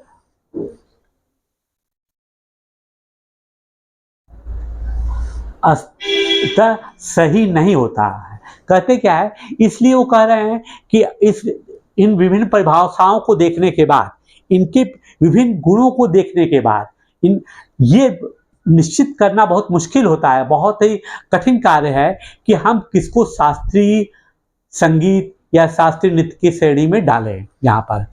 सही नहीं होता है। कहते क्या है, इसलिए वो कह रहे हैं कि इन विभिन्न परिभाषाओं को देखने के बाद, इनके विभिन्न गुणों को देखने के बाद ये निश्चित करना बहुत मुश्किल होता है, बहुत ही कठिन कार्य है कि हम किसको शास्त्रीय संगीत या शास्त्रीय नृत्य की श्रेणी में डालें। यहाँ पर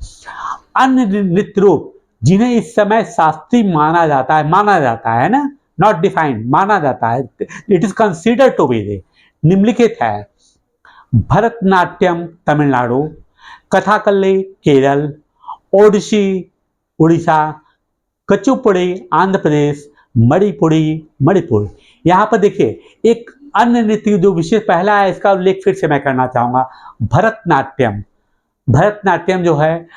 अन्य नृत्य रूप जिन्हें इस समय शास्त्रीय माना जाता है ना, नॉट डिफाइंड, माना जाता है, it is considered to be the, निम्नलिखित है: भरतनाट्यम तमिलनाडु, कथाकली केरल, ओडिसी उड़ीसा, कचुपुड़ी आंध्र प्रदेश, मणिपुर। यहाँ पर देखिए एक अन्य नृत्य जो विशेष पहला है, इसका उल्लेख फिर से मैं करना चाहूंगा, भरतनाट्यम। भरतनाट्यम जो है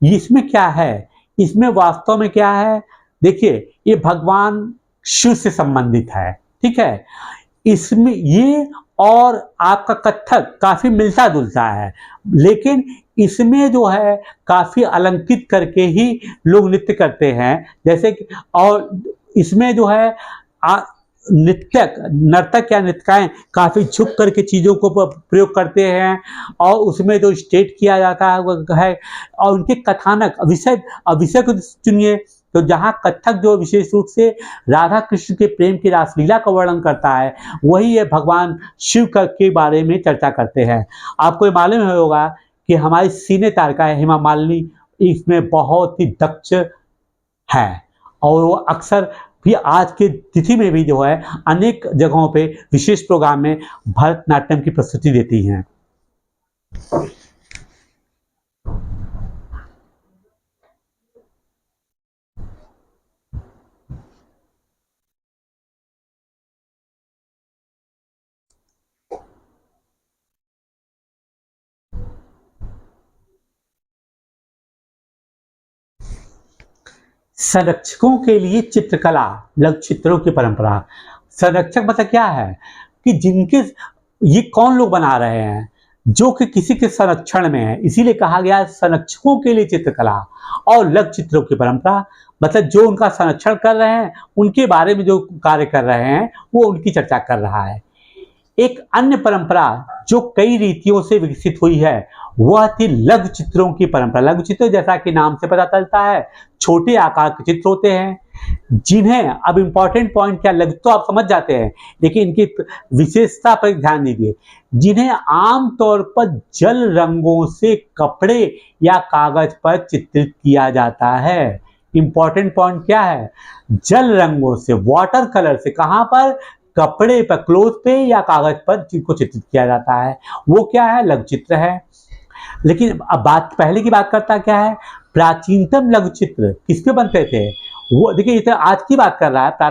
इसमें क्या है, इसमें वास्तव में क्या है, देखिए ये भगवान शिव से संबंधित है, ठीक है। इसमें ये और आपका कथक काफी मिलता जुलता है, लेकिन इसमें जो है काफी अलंकृत करके ही लोग नृत्य करते हैं, जैसे कि, और इसमें जो है नर्तक या नृत्यकाएं काफी झुक करके चीजों को प्रयोग करते हैं और उसमें जो स्टेट किया जाता है वो है, और उनके कथानक विषय को चुनिए तो जहाँ कथक जो विशेष रूप से राधा कृष्ण के प्रेम की रासलीला का वर्णन करता है, वही ये भगवान शिव के बारे में चर्चा करते हैं। आपको ये मालूम होगा कि हमारी सिने तारका हेमा मालिनी इसमें बहुत ही दक्ष है और वो अक्सर भी आज के तिथि में भी जो है अनेक जगहों पे विशेष प्रोग्राम में भरतनाट्यम की प्रस्तुति देती हैं। संरक्षकों के लिए चित्रकला, लघु चित्रों की परंपरा। संरक्षक मतलब क्या है कि जिनके ये कौन लोग बना रहे हैं जो कि किसी के संरक्षण में है, इसीलिए कहा गया संरक्षकों के लिए चित्रकला। और लघु चित्रों की परंपरा मतलब जो उनका संरक्षण कर रहे हैं, उनके बारे में जो कार्य कर रहे हैं वो उनकी चर्चा कर रहा है। एक अन्य परंपरा जो कई रीतियों से विकसित हुई है वह थी लघु चित्रों की परंपरा। लघु चित्र जैसा कि नाम से पता चलता है छोटे आकार के चित्र होते हैं जिन्हें, अब इंपॉर्टेंट पॉइंट क्या, लघु तो आप समझ जाते हैं लेकिन इनकी विशेषता पर ध्यान दीजिए, जिन्हें आमतौर पर जल रंगों से कपड़े या कागज पर चित्रित किया जाता है। इंपॉर्टेंट पॉइंट क्या है, जल रंगों से, वाटर कलर से, कहां पर, कपड़े पर, क्लोथ पे या कागज पर जिनको चित्रित किया जाता है वो क्या है, लघु चित्र है। लेकिन अब बात पहले की बात करता क्या है, प्राचीनतम लघु चित्र किस पे बनते थे, वो देखिए ये तो आज की बात कर रहा है,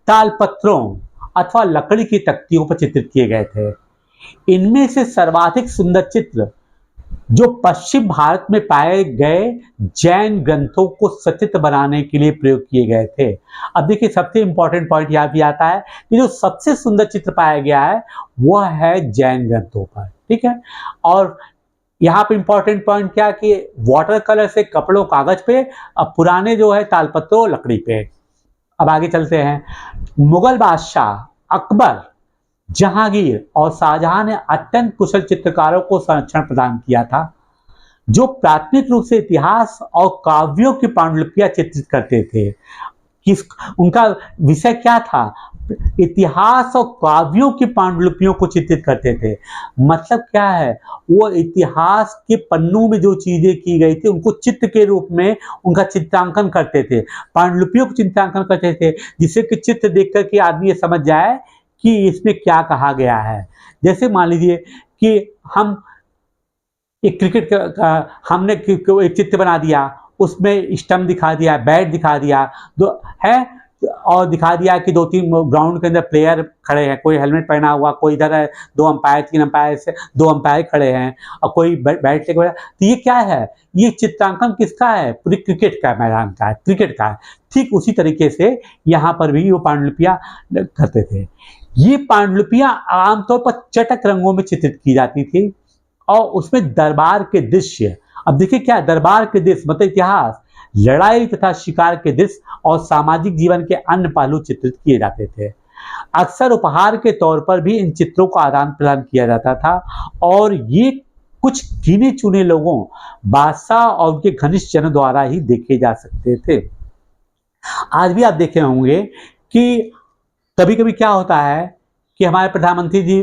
तालपत्रों अथवा लकड़ी की तख्तियों पर चित्रित किए गए थे। इनमें से सर्वाधिक सुंदर चित्र जो पश्चिम भारत में पाए गए जैन ग्रंथों को सचित्र बनाने के लिए प्रयोग किए गए थे। अब देखिए सबसे इंपॉर्टेंट पॉइंट यहाँ भी आता है कि जो सबसे सुंदर चित्र पाया गया है वह है जैन ग्रंथों पर, ठीक है। और यहाँ पे इंपॉर्टेंट पॉइंट क्या कि वाटर कलर से कपड़ों कागज पे, अब पुराने जो है तालपत्रों लकड़ी पे। अब आगे चलते हैं। मुगल बादशाह अकबर, जहांगीर और शाहजहां ने अत्यंत कुशल चित्रकारों को संरक्षण प्रदान किया था, जो प्राथमिक रूप से इतिहास और काव्यों की पांडुलिपियां चित्रित करते थे। किस उनका विषय क्या था? इतिहास और काव्यों की पांडुलिपियों को चित्रित करते थे। मतलब क्या है? वो इतिहास के पन्नों में जो चीजें की गई थी उनको चित्र के रूप में उनका चित्रांकन करते थे, पांडुलिपियों को चित्रांकन करते थे, जिससे कि चित्र देख करके आदमी ये समझ जाए कि इसमें क्या कहा गया है। जैसे मान लीजिए कि हम एक क्रिकेट का हमने एक चित्र बना दिया, उसमें स्टंप दिखा दिया, बैट दिखा दिया, दो है, और दिखा दिया कि दो तीन ग्राउंड के अंदर प्लेयर खड़े हैं, कोई हेलमेट पहना हुआ, कोई इधर है, दो अंपायर तीन अंपायर से दो अंपायर खड़े हैं और कोई बैट लेके, तो ये क्या है? ये चित्रांकन किसका है? पूरी क्रिकेट का मैदान का है, क्रिकेट का है। ठीक उसी तरीके से यहाँ पर भी वो पांडुलिपियां करते थे। ये पांडुलिपियां आमतौर पर चटक रंगों में चित्रित की जाती थी और उसमें दरबार के दृश्य, अब देखिए क्या है, दरबार के दृश्य मतलब इतिहास, लड़ाई तथा शिकार के दृश्य और सामाजिक जीवन के अन्य पहलू चित्रित किए जाते थे। अक्सर उपहार के तौर पर भी इन चित्रों का आदान प्रदान किया जाता था और ये कुछ गिने चुने लोगों, बादशाह और उनके घनिष्ठ जनों द्वारा ही देखे जा सकते थे। आज भी आप देखे होंगे कि कभी कभी क्या होता है कि हमारे प्रधानमंत्री जी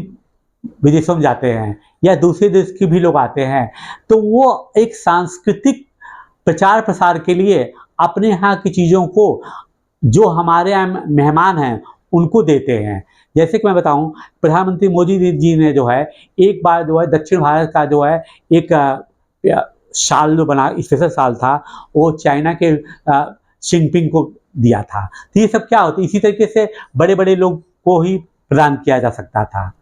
विदेशों में जाते हैं या दूसरे देश के भी लोग आते हैं, तो वो एक सांस्कृतिक प्रचार प्रसार के लिए अपने यहाँ की चीज़ों को जो हमारे यहाँ मेहमान हैं उनको देते हैं। जैसे कि मैं बताऊं, प्रधानमंत्री मोदी जी ने जो है एक बार जो है दक्षिण भारत का जो है एक शाल जो बना, स्पेशल शाल था, वो चाइना के जिनपिंग को दिया था। तो ये सब क्या होता है, इसी तरीके से बड़े बड़े लोग को ही प्रदान किया जा सकता था।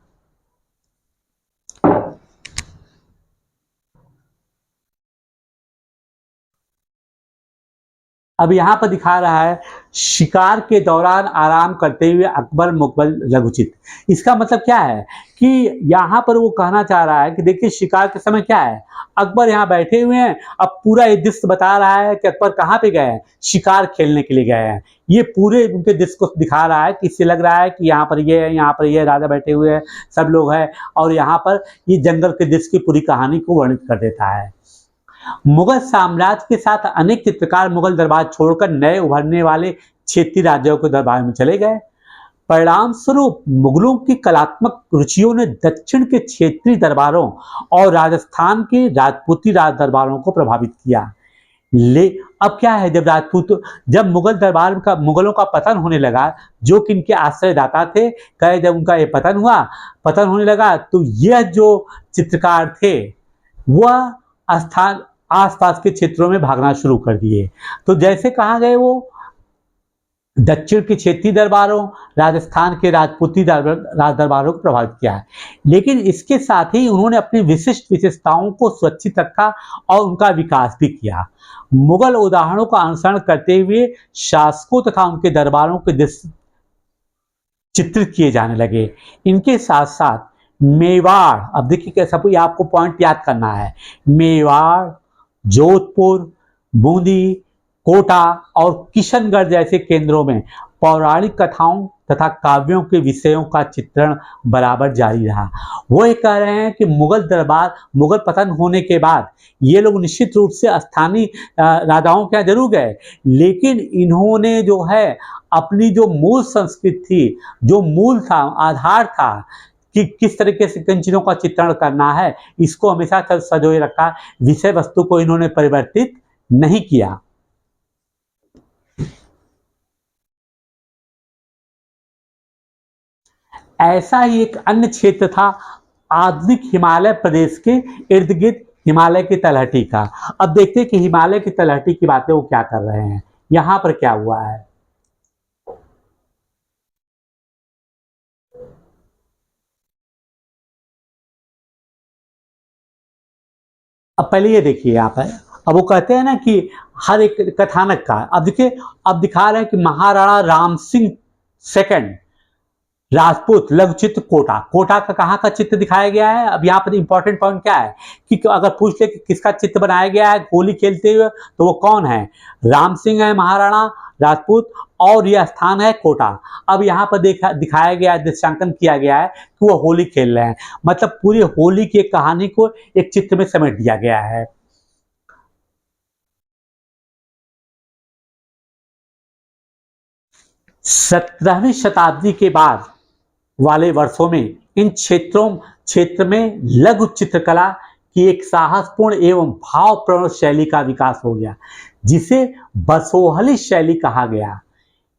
अब यहाँ पर दिखा रहा है शिकार के दौरान आराम करते हुए अकबर मुकबल लघुचित्र। इसका मतलब क्या है कि यहाँ पर वो कहना चाह रहा है कि देखिए शिकार के समय क्या है, अकबर यहाँ बैठे हुए हैं, अब पूरा ये दृश्य बता रहा है कि अकबर कहाँ पे गए हैं, शिकार खेलने के लिए गए हैं। ये पूरे उनके दृश्य को दिखा रहा है कि इससे लग रहा है कि यहाँ पर ये है, यहाँ पर ये राजा बैठे हुए हैं, सब लोग हैं, और यहाँ पर ये जंगल के दृश्य की पूरी कहानी को वर्णित कर देता है। मुगल साम्राज्य के साथ अनेक चित्रकार मुगल दरबार छोड़कर नए उभरने वाले क्षेत्रीय राज्यों के दरबार में चले गए। परिणाम स्वरूप मुगलों की कलात्मक रुचियों ने दक्षिण के क्षेत्रीय दरबारों और राजस्थान के राजपूती राज दरबारों को प्रभावित किया। ले अब क्या है, जब मुगल दरबार का मुगलों का पतन होने लगा, जो कि इनके आश्रयदाता थे, कहे जब उनका ये पतन होने लगा, तो यह जो चित्रकार थे वह स्थान आसपास के क्षेत्रों में भागना शुरू कर दिए। तो जैसे कहा गए, वो दक्षिण के क्षेत्रीय दरबारों, राजस्थान के राजपूती राज दरबारों को प्रभावित किया है। लेकिन इसके साथ ही उन्होंने अपनी विशिष्ट विशेषताओं को सुरक्षित रखा और उनका विकास भी किया। मुगल उदाहरणों का अनुसरण करते हुए शासकों तथा उनके दरबारों के दृश्य चित्रित किए जाने लगे। इनके साथ साथ मेवाड़, अब देखिए कैसा, आपको पॉइंट याद करना है, मेवाड़, जोधपुर, बूंदी, कोटा और किशनगढ़ जैसे केंद्रों में पौराणिक कथाओं तथा काव्यों के विषयों का चित्रण बराबर जारी रहा। वो ये कह रहे हैं कि मुगल पतन होने के बाद ये लोग निश्चित रूप से स्थानीय राजाओं के यहाँ जरूर गए, लेकिन इन्होंने जो है अपनी जो मूल संस्कृति थी, जो मूल था, आधार था कि किस तरीके से किन चीज़ों का चित्रण करना है, इसको हमेशा संजोए रखा। विषय वस्तु को इन्होंने परिवर्तित नहीं किया। ऐसा ही एक अन्य क्षेत्र था आधुनिक हिमालय प्रदेश के इर्द गिर्द हिमालय की तलहटी का। अब देखते हैं कि हिमालय की तलहटी की बातें वो क्या कर रहे हैं, यहां पर क्या हुआ है। अब पहले ये देखिए यहाँ पर, अब वो कहते हैं ना कि हर एक कथानक का, अब देखिए अब दिखा रहे हैं कि महाराणा राम सिंह सेकंड राजपूत लघु चित्र कोटा, कोटा का कहाँ का चित्र दिखाया गया है। अब यहाँ पर इंपॉर्टेंट पॉइंट क्या है कि अगर पूछ ले कि किसका चित्र बनाया गया है होली खेलते हुए, तो वो कौन है, राम सिंह है महाराणा राजपूत, और यह स्थान है कोटा। अब यहाँ पर दिखाया गया है, दृश्यांकन किया गया है कि वो होली खेल रहे हैं, मतलब पूरी होली की कहानी को एक चित्र में समेट दिया गया है। सत्रहवीं शताब्दी के बाद वाले वर्षों में इन क्षेत्र में लघु चित्रकला की एक साहसपूर्ण एवं भावपूर्ण शैली का विकास हो गया, जिसे बसोहली शैली कहा गया।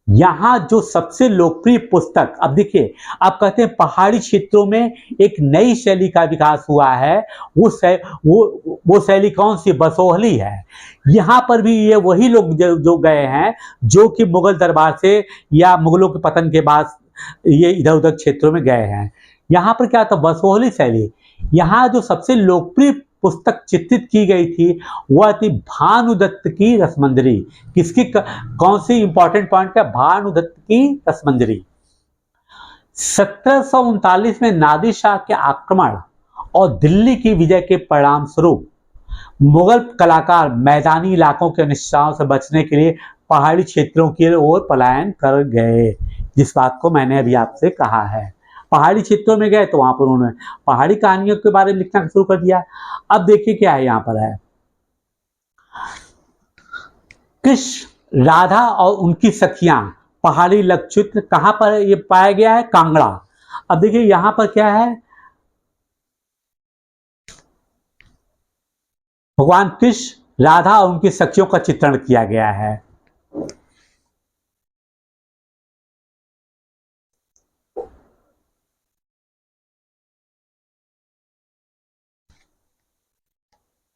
यहाँ जो सबसे लोकप्रिय पुस्तक, अब देखिए आप कहते हैं पहाड़ी क्षेत्रों में एक नई शैली का विकास हुआ है, वो शैली कौन सी, बसोहली है। यहाँ पर भी ये वही लोग जो गए हैं जो कि मुगल दरबार से या मुगलों के पतन के बाद ये इधर उधर क्षेत्रों में गए हैं। यहाँ पर क्या था, बसोहली शैली। यहाँ जो सबसे लोकप्रिय पुस्तक चित्रित की गई थी वह थी भानुदत्त की रसमंजरी। किसकी, कौन सी इंपॉर्टेंट पॉइंट का, भानुदत्त की रसमंजरी। 1739 में नादिर शाह के आक्रमण और दिल्ली की विजय के परिणाम स्वरूप मुगल कलाकार मैदानी इलाकों के अनिश्चितताओं से बचने के लिए पहाड़ी क्षेत्रों की ओर पलायन कर गए, जिस बात को मैंने अभी आपसे कहा है। पहाड़ी क्षेत्रों में गए तो वहां पर उन्होंने पहाड़ी कहानियों के बारे में लिखना शुरू कर दिया। अब देखिए क्या है यहाँ पर है, कृष्ण राधा और उनकी सखियां पहाड़ी लघुचित्र कहां पर ये पाया गया है, कांगड़ा। अब देखिए यहां पर क्या है, भगवान कृष्ण राधा और उनकी सखियों का चित्रण किया गया है।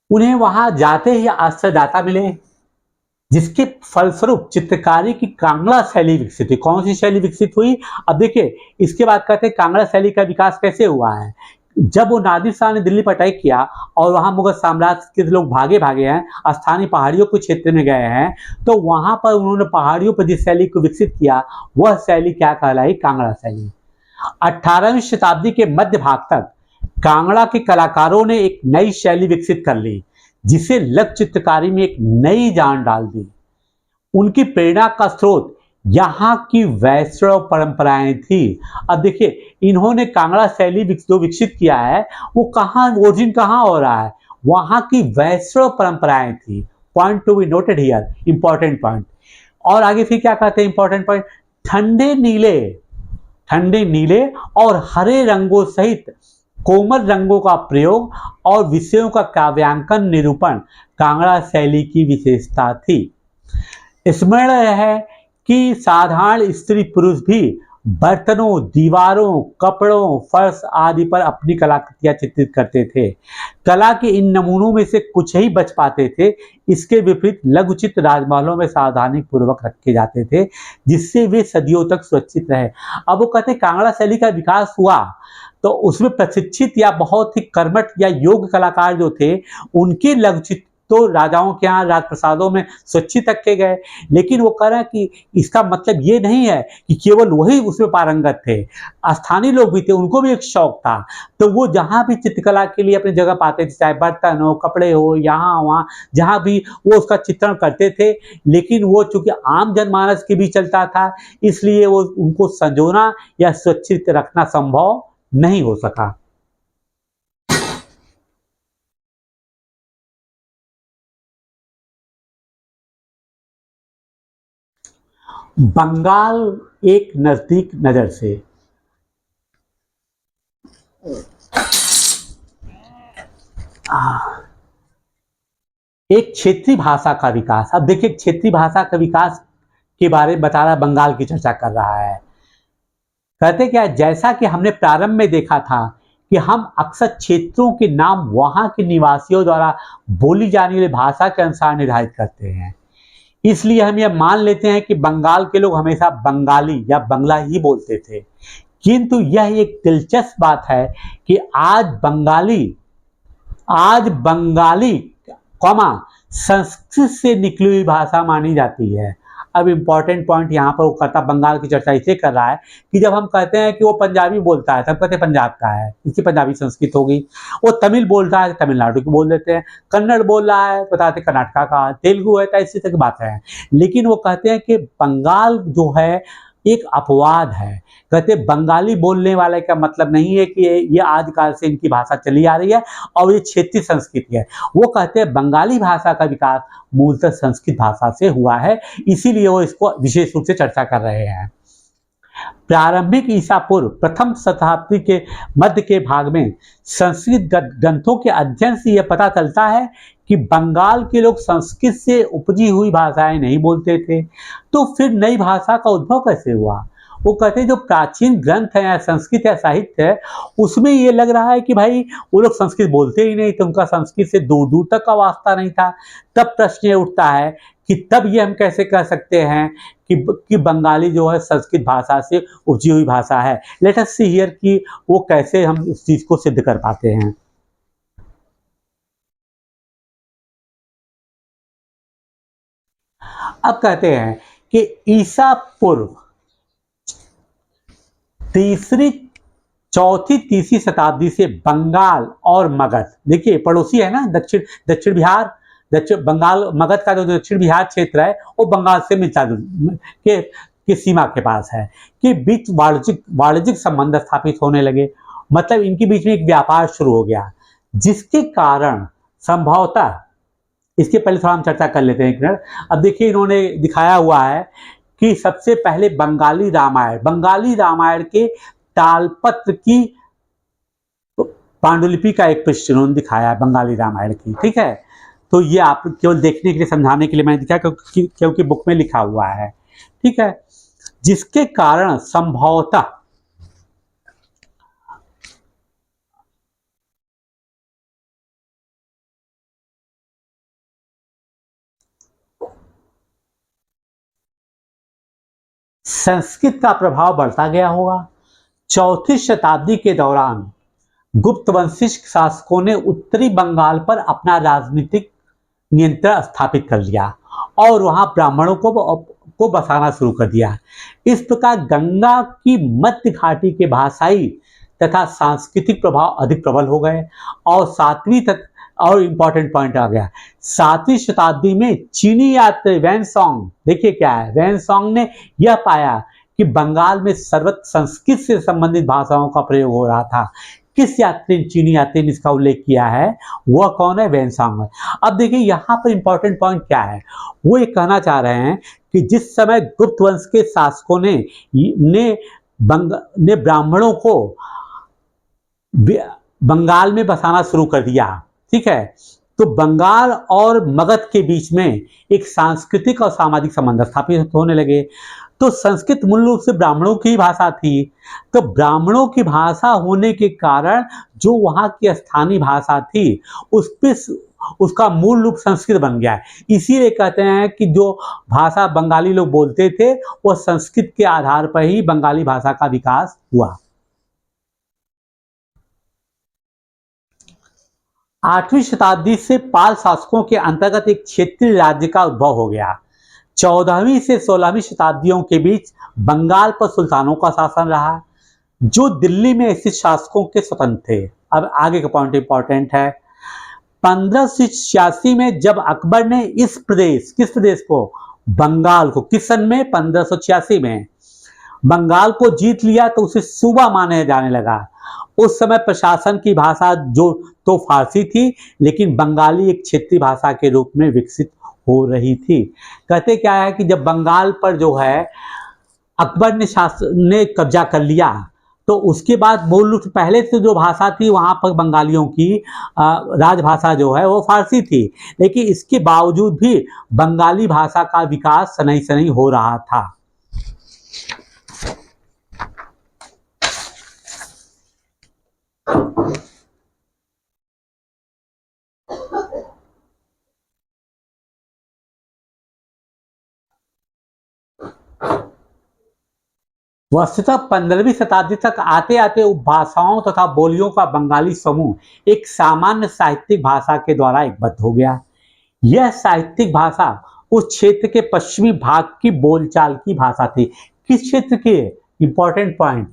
उन्हें वहां जाते ही आश्रयदाता मिले, जिसके फलस्वरूप चित्रकारी की कांगड़ा शैली विकसित हुई। कौन सी शैली विकसित हुई, अब देखिए इसके बाद कहते हैं कांगड़ा शैली का विकास कैसे हुआ है। जब वो नादिर शाह ने दिल्ली पर अटैक किया और वहां मुगल साम्राज्य के लोग भागे हैं, स्थानीय पहाड़ियों के क्षेत्र में गए हैं, तो वहां पर उन्होंने पहाड़ियों पर जिस शैली को विकसित किया वह शैली क्या कहलाई, कांगड़ा शैली। 18वीं शताब्दी के मध्य भाग तक कांगड़ा के कलाकारों ने एक नई शैली विकसित कर ली, जिसे लघु चित्रकारी में एक नई जान डाल दी। उनकी प्रेरणा का स्रोत यहाँ की वैष्णव परंपराएं थी। अब देखिए इन्होंने कांगड़ा शैली जो विकसित किया है वो कहाँ, ओरिजिन कहाँ हो रहा है, वहां की वैष्णव परंपराएं थी। Point to be noted here, important point. और आगे फिर क्या कहते हैं इंपॉर्टेंट पॉइंट, ठंडे नीले और हरे रंगों सहित कोमल रंगों का प्रयोग और विषयों का काव्यांकन निरूपण कांगड़ा शैली की विशेषता थी। स्मरण है कि साधारण स्त्री पुरुष भी बर्तनों, दीवारों, कपड़ों, फर्श आदि पर अपनी कलाकृतियां चित्रित करते थे। कला के इन नमूनों में से कुछ ही बच पाते थे। इसके विपरीत लघुचित्र राजमहलों में सावधानी पूर्वक रखे जाते थे, जिससे वे सदियों तक सुरक्षित रहे। अब वो कहते कांगड़ा शैली का विकास हुआ तो उसमें प्रशिक्षित या बहुत ही कर्मठ या योग्य कलाकार जो थे उनके लघुचित्र तो राजाओं के यहाँ राजप्रसादों में सुरक्षित रखे गए। लेकिन वो कह रहा है कि इसका मतलब ये नहीं है कि केवल वही उसमें पारंगत थे, स्थानीय लोग भी थे, उनको भी एक शौक था। तो वो जहाँ भी चित्रकला के लिए अपनी जगह पाते थे, चाहे बर्तन हो, कपड़े हो, यहाँ वहाँ जहाँ भी वो उसका चित्रण करते थे। लेकिन वो चूंकि आम जनमानस के बीच चलता था, इसलिए वो उनको संजोना या सुरक्षित रखना संभव नहीं हो सका। बंगाल एक नजदीक नजर से, एक क्षेत्रीय भाषा का विकास। अब देखिए क्षेत्रीय भाषा का विकास के बारे में बता रहा, बंगाल की चर्चा कर रहा है। कहते क्या, जैसा कि हमने प्रारंभ में देखा था कि हम अक्सर क्षेत्रों के नाम वहां के निवासियों द्वारा बोली जाने वाली भाषा के अनुसार निर्धारित करते हैं। इसलिए हम यह मान लेते हैं कि बंगाल के लोग हमेशा बंगाली या बंगला ही बोलते थे। किंतु यह एक दिलचस्प बात है कि आज बंगाली आज बंगाली कॉमा संस्कृत से निकली हुई भाषा मानी जाती है। अब इंपॉर्टेंट पॉइंट यहाँ पर वो करता बंगाल की चर्चा इसे कर रहा है कि जब हम कहते हैं कि वो पंजाबी बोलता है तब कहते हैं पंजाब का है, इसकी पंजाबी संस्कृत होगी। वो तमिल बोल रहा है तमिलनाडु की बोल देते हैं, कन्नड़ बोल रहा है बताते कर्नाटका का, तेलुगु है तो इसी तक बात है। लेकिन वो कहते हैं कि बंगाल जो है एक अपवाद है। कहते बंगाली बोलने वाले का मतलब नहीं है कि ये आदिकाल से इनकी भाषा चली आ रही है और ये क्षेत्रीय संस्कृति है। वो कहते हैं बंगाली भाषा का विकास मूलतः संस्कृत भाषा से हुआ है, इसीलिए वो इसको विशेष रूप से चर्चा कर रहे हैं। प्रारंभिक ईसा पूर्व प्रथम शताब्दी के मध्य के भाग में संस्कृत ग्रंथों के अध्ययन से यह पता चलता है कि बंगाल के लोग संस्कृत से उपजी हुई भाषाएं नहीं बोलते थे। तो फिर नई भाषा का उद्भव कैसे हुआ? वो कहते हैं जो प्राचीन ग्रंथ है या संस्कृत या साहित्य है उसमें ये लग रहा है कि भाई वो लोग संस्कृत बोलते ही नहीं थे, उनका संस्कृत से दूर दूर तक का वास्ता नहीं था। तब प्रश्न ये उठता है कि तब ये हम कैसे कह सकते हैं कि बंगाली जो है संस्कृत भाषा से उपजी हुई भाषा है। लेट अस सी हियर कि वो कैसे हम इस चीज को सिद्ध कर पाते हैं। अब कहते हैं कि ईसा पूर्व तीसरी चौथी तीसरी शताब्दी से बंगाल और मगध, देखिए पड़ोसी है ना, दक्षिण दक्षिण बिहार, दक्षिण बंगाल मगध का जो दक्षिण बिहार क्षेत्र है वो बंगाल से मिलता के सीमा के पास है, कि बीच वाणिज्यिक संबंध स्थापित होने लगे। मतलब इनके बीच में एक व्यापार शुरू हो गया जिसके कारण संभवतः, इसके पहले थोड़ा हम चर्चा कर लेते हैं एक मिनट। अब देखिए इन्होंने दिखाया हुआ है कि सबसे पहले बंगाली रामायण के तालपत्र की पांडुलिपि का एक पृष्ठ उन्होंने दिखाया है बंगाली रामायण की, ठीक है। तो ये आप केवल देखने के लिए समझाने के लिए मैंने दिखाया क्योंकि बुक में लिखा हुआ है, ठीक है। जिसके कारण संभवतः संस्कृत का प्रभाव बढ़ता गया होगा। चौथी शताब्दी के दौरान गुप्त वंशी शासकों ने उत्तरी बंगाल पर अपना राजनीतिक नियंत्रण स्थापित कर लिया और वहां ब्राह्मणों को बसाना शुरू कर दिया। इस प्रकार गंगा की मध्य घाटी के भाषाई तथा सांस्कृतिक प्रभाव अधिक प्रबल हो गए और सातवीं तक, और इंपॉर्टेंट पॉइंट आ गया, 7वीं शताब्दी में चीनी यात्री वैनसोंग, देखिए क्या है, वैनसोंग ने यह पाया कि बंगाल में सर्वत्र संस्कृत से संबंधित भाषाओं का प्रयोग हो रहा था। किस यात्री, चीनी यात्री ने इसका उल्लेख किया है, वह कौन है, वैनसोंग है। अब देखिए यहाँ पर इंपॉर्टेंट पॉइंट क्या है, वो ये कहना चाह रहे हैं कि जिस समय गुप्त वंश के शासकों ने ब्राह्मणों को बंगाल में बसाना शुरू कर दिया, ठीक है, तो बंगाल और मगध के बीच में एक सांस्कृतिक और सामाजिक संबंध स्थापित होने लगे। तो संस्कृत मूल रूप से ब्राह्मणों की भाषा थी, तो ब्राह्मणों की भाषा होने के कारण जो वहाँ की स्थानीय भाषा थी उस पे उसका मूल रूप संस्कृत बन गया है। इसीलिए कहते हैं कि जो भाषा बंगाली लोग बोलते थे वो संस्कृत के आधार पर ही बंगाली भाषा का विकास हुआ। 8वीं शताब्दी से पाल शासकों के अंतर्गत एक क्षेत्रीय राज्य का उद्भव हो गया। 14वीं से 16वीं शताब्दियों के बीच बंगाल पर सुल्तानों का शासन रहा जो दिल्ली में स्थित शासकों के स्वतंत्र थे। अब आगे का पॉइंट इंपॉर्टेंट है। 1586 में जब अकबर ने किस प्रदेश को, बंगाल को, किस सन में, 1586 में बंगाल को जीत लिया तो उसे सूबा माने जाने लगा। उस समय प्रशासन की भाषा जो तो फारसी थी लेकिन बंगाली एक क्षेत्रीय भाषा के रूप में विकसित हो रही थी। कहते क्या है कि जब बंगाल पर जो है अकबर ने कब्जा कर लिया तो उसके बाद मूल रूप से पहले से जो भाषा थी वहां पर बंगालियों की राजभाषा जो है वो फारसी थी, लेकिन इसके बावजूद भी बंगाली भाषा का विकास सनई सनई हो रहा था। वस्तुतः 15वीं शताब्दी तक आते आते उपभाषाओं तथा बोलियों का बंगाली समूह एक सामान्य साहित्यिक भाषा के द्वारा एकबद्ध हो गया। यह साहित्यिक भाषा उस क्षेत्र के पश्चिमी भाग की बोलचाल की भाषा थी। किस क्षेत्र की? इंपॉर्टेंट पॉइंट,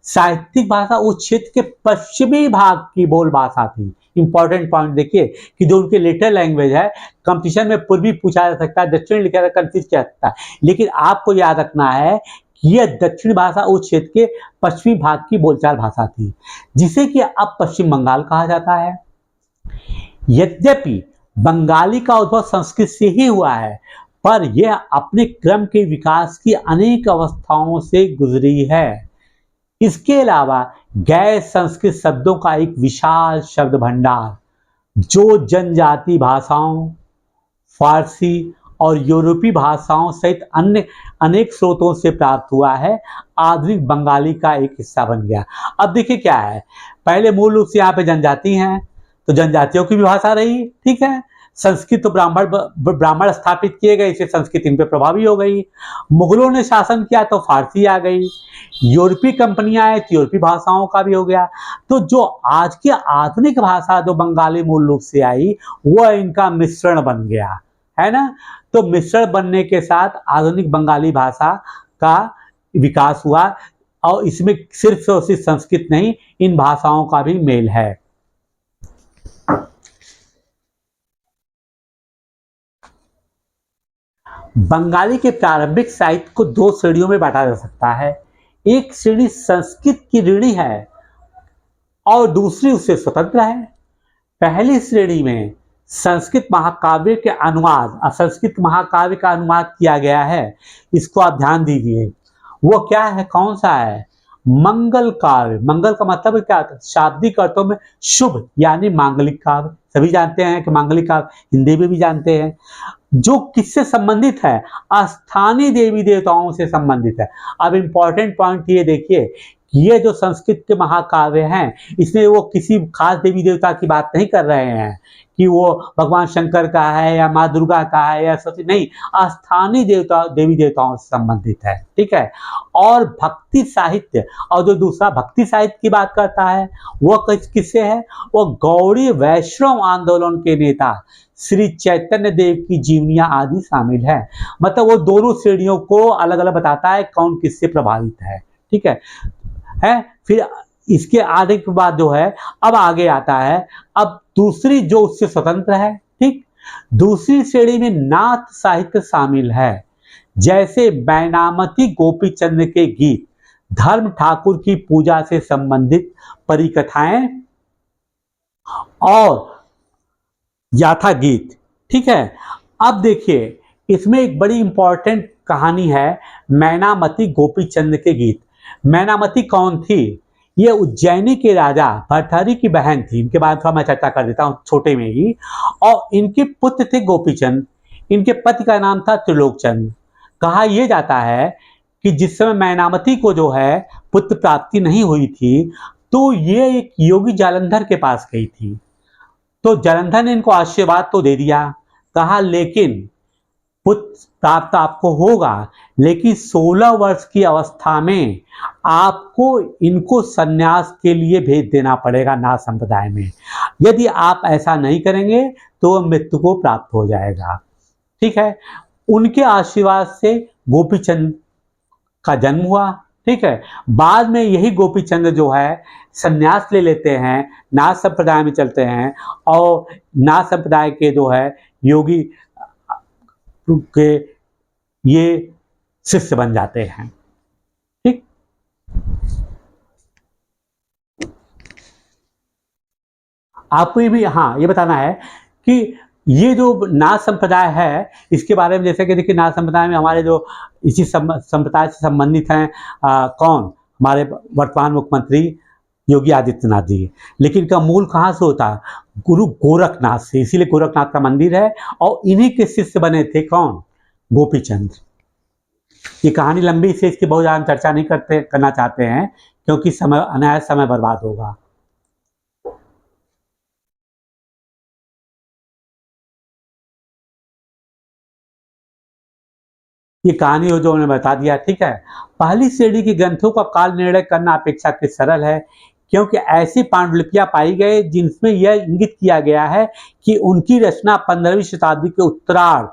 साहित्यिक भाषा उस क्षेत्र के पश्चिमी भाग की बोल भाषा थी। इंपॉर्टेंट पॉइंट देखिए कि जो उनके लेटर लैंग्वेज है, कंपटीशन में पूर्वी पूछा जा सकता है, दक्षिण लिखा जा कंफ्यूज किया जा सकता है, लेकिन आपको याद रखना है कि यह दक्षिण भाषा उस क्षेत्र के पश्चिमी भाग की बोलचाल भाषा थी, जिसे कि अब पश्चिम बंगाल कहा जाता है। यद्यपि बंगाली का उद्भव संस्कृत से ही हुआ है, पर यह अपने क्रम के विकास की अनेक अवस्थाओं से गुजरी है। इसके अलावा गैर संस्कृत शब्दों का एक विशाल शब्द भंडार, जो जनजाति भाषाओं, फारसी और यूरोपीय भाषाओं सहित अन्य अनेक स्रोतों से प्राप्त हुआ है, आधुनिक बंगाली का एक हिस्सा बन गया। अब देखिए क्या है, पहले मूल रूप से यहाँ पे जनजाति हैं, तो जनजातियों की भी भाषा रही, ठीक है। संस्कृत तो ब्राह्मण स्थापित किए गए, इससे संस्कृत इन पे प्रभावी हो गई। मुगलों ने शासन किया तो फारसी आ गई। यूरोपीय कंपनियां आए तो यूरोपीय भाषाओं का भी हो गया। तो जो आज की आधुनिक भाषा जो बंगाली मूल रूप से आई, वह इनका मिश्रण बन गया, है ना। तो मिश्रण बनने के साथ आधुनिक बंगाली भाषा का विकास हुआ, और इसमें सिर्फ और सिर्फ संस्कृत नहीं, इन भाषाओं का भी मेल है। बंगाली के प्रारंभिक साहित्य को दो श्रेणियों में बांटा जा सकता है। एक श्रेणी संस्कृत की ऋणी है और दूसरी उससे स्वतंत्र है। पहली श्रेणी में संस्कृत महाकाव्य के अनुवाद, संस्कृत महाकाव्य का अनुवाद किया गया है। इसको आप ध्यान दीजिए, वो क्या है, कौन सा है? मंगल काव्य। मंगल का मतलब क्या होता है? शाब्दिक अर्थों में शुभ यानी मांगलिक काव्य। सभी जानते हैं कि मांगलिक काव्य हिंदी में भी जानते हैं। जो किससे संबंधित है? स्थानीय देवी देवताओं से संबंधित है। अब इंपॉर्टेंट पॉइंट ये देखिए, ये जो संस्कृत के महाकाव्य हैं, इसमें वो किसी खास देवी देवता की बात नहीं कर रहे हैं कि वो भगवान शंकर का है या माँ दुर्गा का है या सती, नहीं, स्थानीय देवता देवी देवताओं से संबंधित है, ठीक है। और भक्ति साहित्य, और जो दूसरा भक्ति साहित्य की बात करता है, वो किससे है? वो गौड़ी वैष्णव आंदोलन के नेता श्री चैतन्य देव की जीवनियां आदि शामिल है। मतलब वो दोनों श्रेणियों को अलग अलग बताता है कौन किससे प्रभावित है, ठीक है। फिर इसके आगे के बाद जो है, अब आगे आता है, अब दूसरी जो उससे स्वतंत्र है, ठीक। दूसरी श्रेणी में नाथ साहित्य शामिल है, जैसे बैनामती गोपीचंद के गीत, धर्म ठाकुर की पूजा से संबंधित परिकथाएं और याथा गीत, ठीक है। अब देखिए, इसमें एक बड़ी इंपॉर्टेंट कहानी है, मैनामती गोपीचंद के गीत। मैनामती कौन थी? ये उज्जैनी के राजा भरथरी की बहन थी। इनके बारे में थोड़ा मैं चर्चा कर देता हूँ छोटे में ही। और इनके पुत्र थे गोपीचंद, इनके पति का नाम था त्रिलोकचंद। कहा यह जाता है कि जिस समय मैनामती को जो है पुत्र प्राप्ति नहीं हुई थी, तो ये एक योगी जालंधर के पास गई थी। तो जालंधर ने इनको आशीर्वाद तो दे दिया, कहा लेकिन पुत्र प्राप्त आपको होगा, लेकिन 16 वर्ष की अवस्था में आपको इनको सन्यास के लिए भेज देना पड़ेगा नाथ संप्रदाय में। यदि आप ऐसा नहीं करेंगे तो मृत्यु को प्राप्त हो जाएगा, ठीक है। उनके आशीर्वाद से गोपीचंद का जन्म हुआ, ठीक है। बाद में यही गोपीचंद जो है सन्यास ले लेते हैं, नाथ संप्रदाय में चलते हैं, और नाथ संप्रदाय के जो है योगी के ये शिष्य बन जाते हैं, ठीक। आपको ये भी हाँ ये बताना है कि ये जो नाथ संप्रदाय है, इसके बारे में जैसे कि देखिए, नाथ संप्रदाय में हमारे जो इसी संप्रदाय से संबंधित हैं, कौन? हमारे वर्तमान मुख्यमंत्री योगी आदित्यनाथ जी। लेकिन इनका मूल कहाँ से होता है? गुरु गोरखनाथ से, इसीलिए गोरखनाथ का मंदिर है, और इन्हीं के शिष्य बने थे कौन? गोपीचंद। ये कहानी लंबी से इसकी बहुत ज़्यादा चर्चा नहीं करना चाहते हैं, क्योंकि समय अनायास समय बर्बाद होगा। ये कहानी हो जो उन्होंने बता दिया, ठीक है। पहली श्रेणी के ग्रंथों का काल निर्णय करना अपेक्षाकृत सरल है, क्योंकि ऐसी पांडुलिपियां पाई गई जिनमें यह इंगित किया गया है कि उनकी रचना 15वीं शताब्दी के उत्तरार्ध,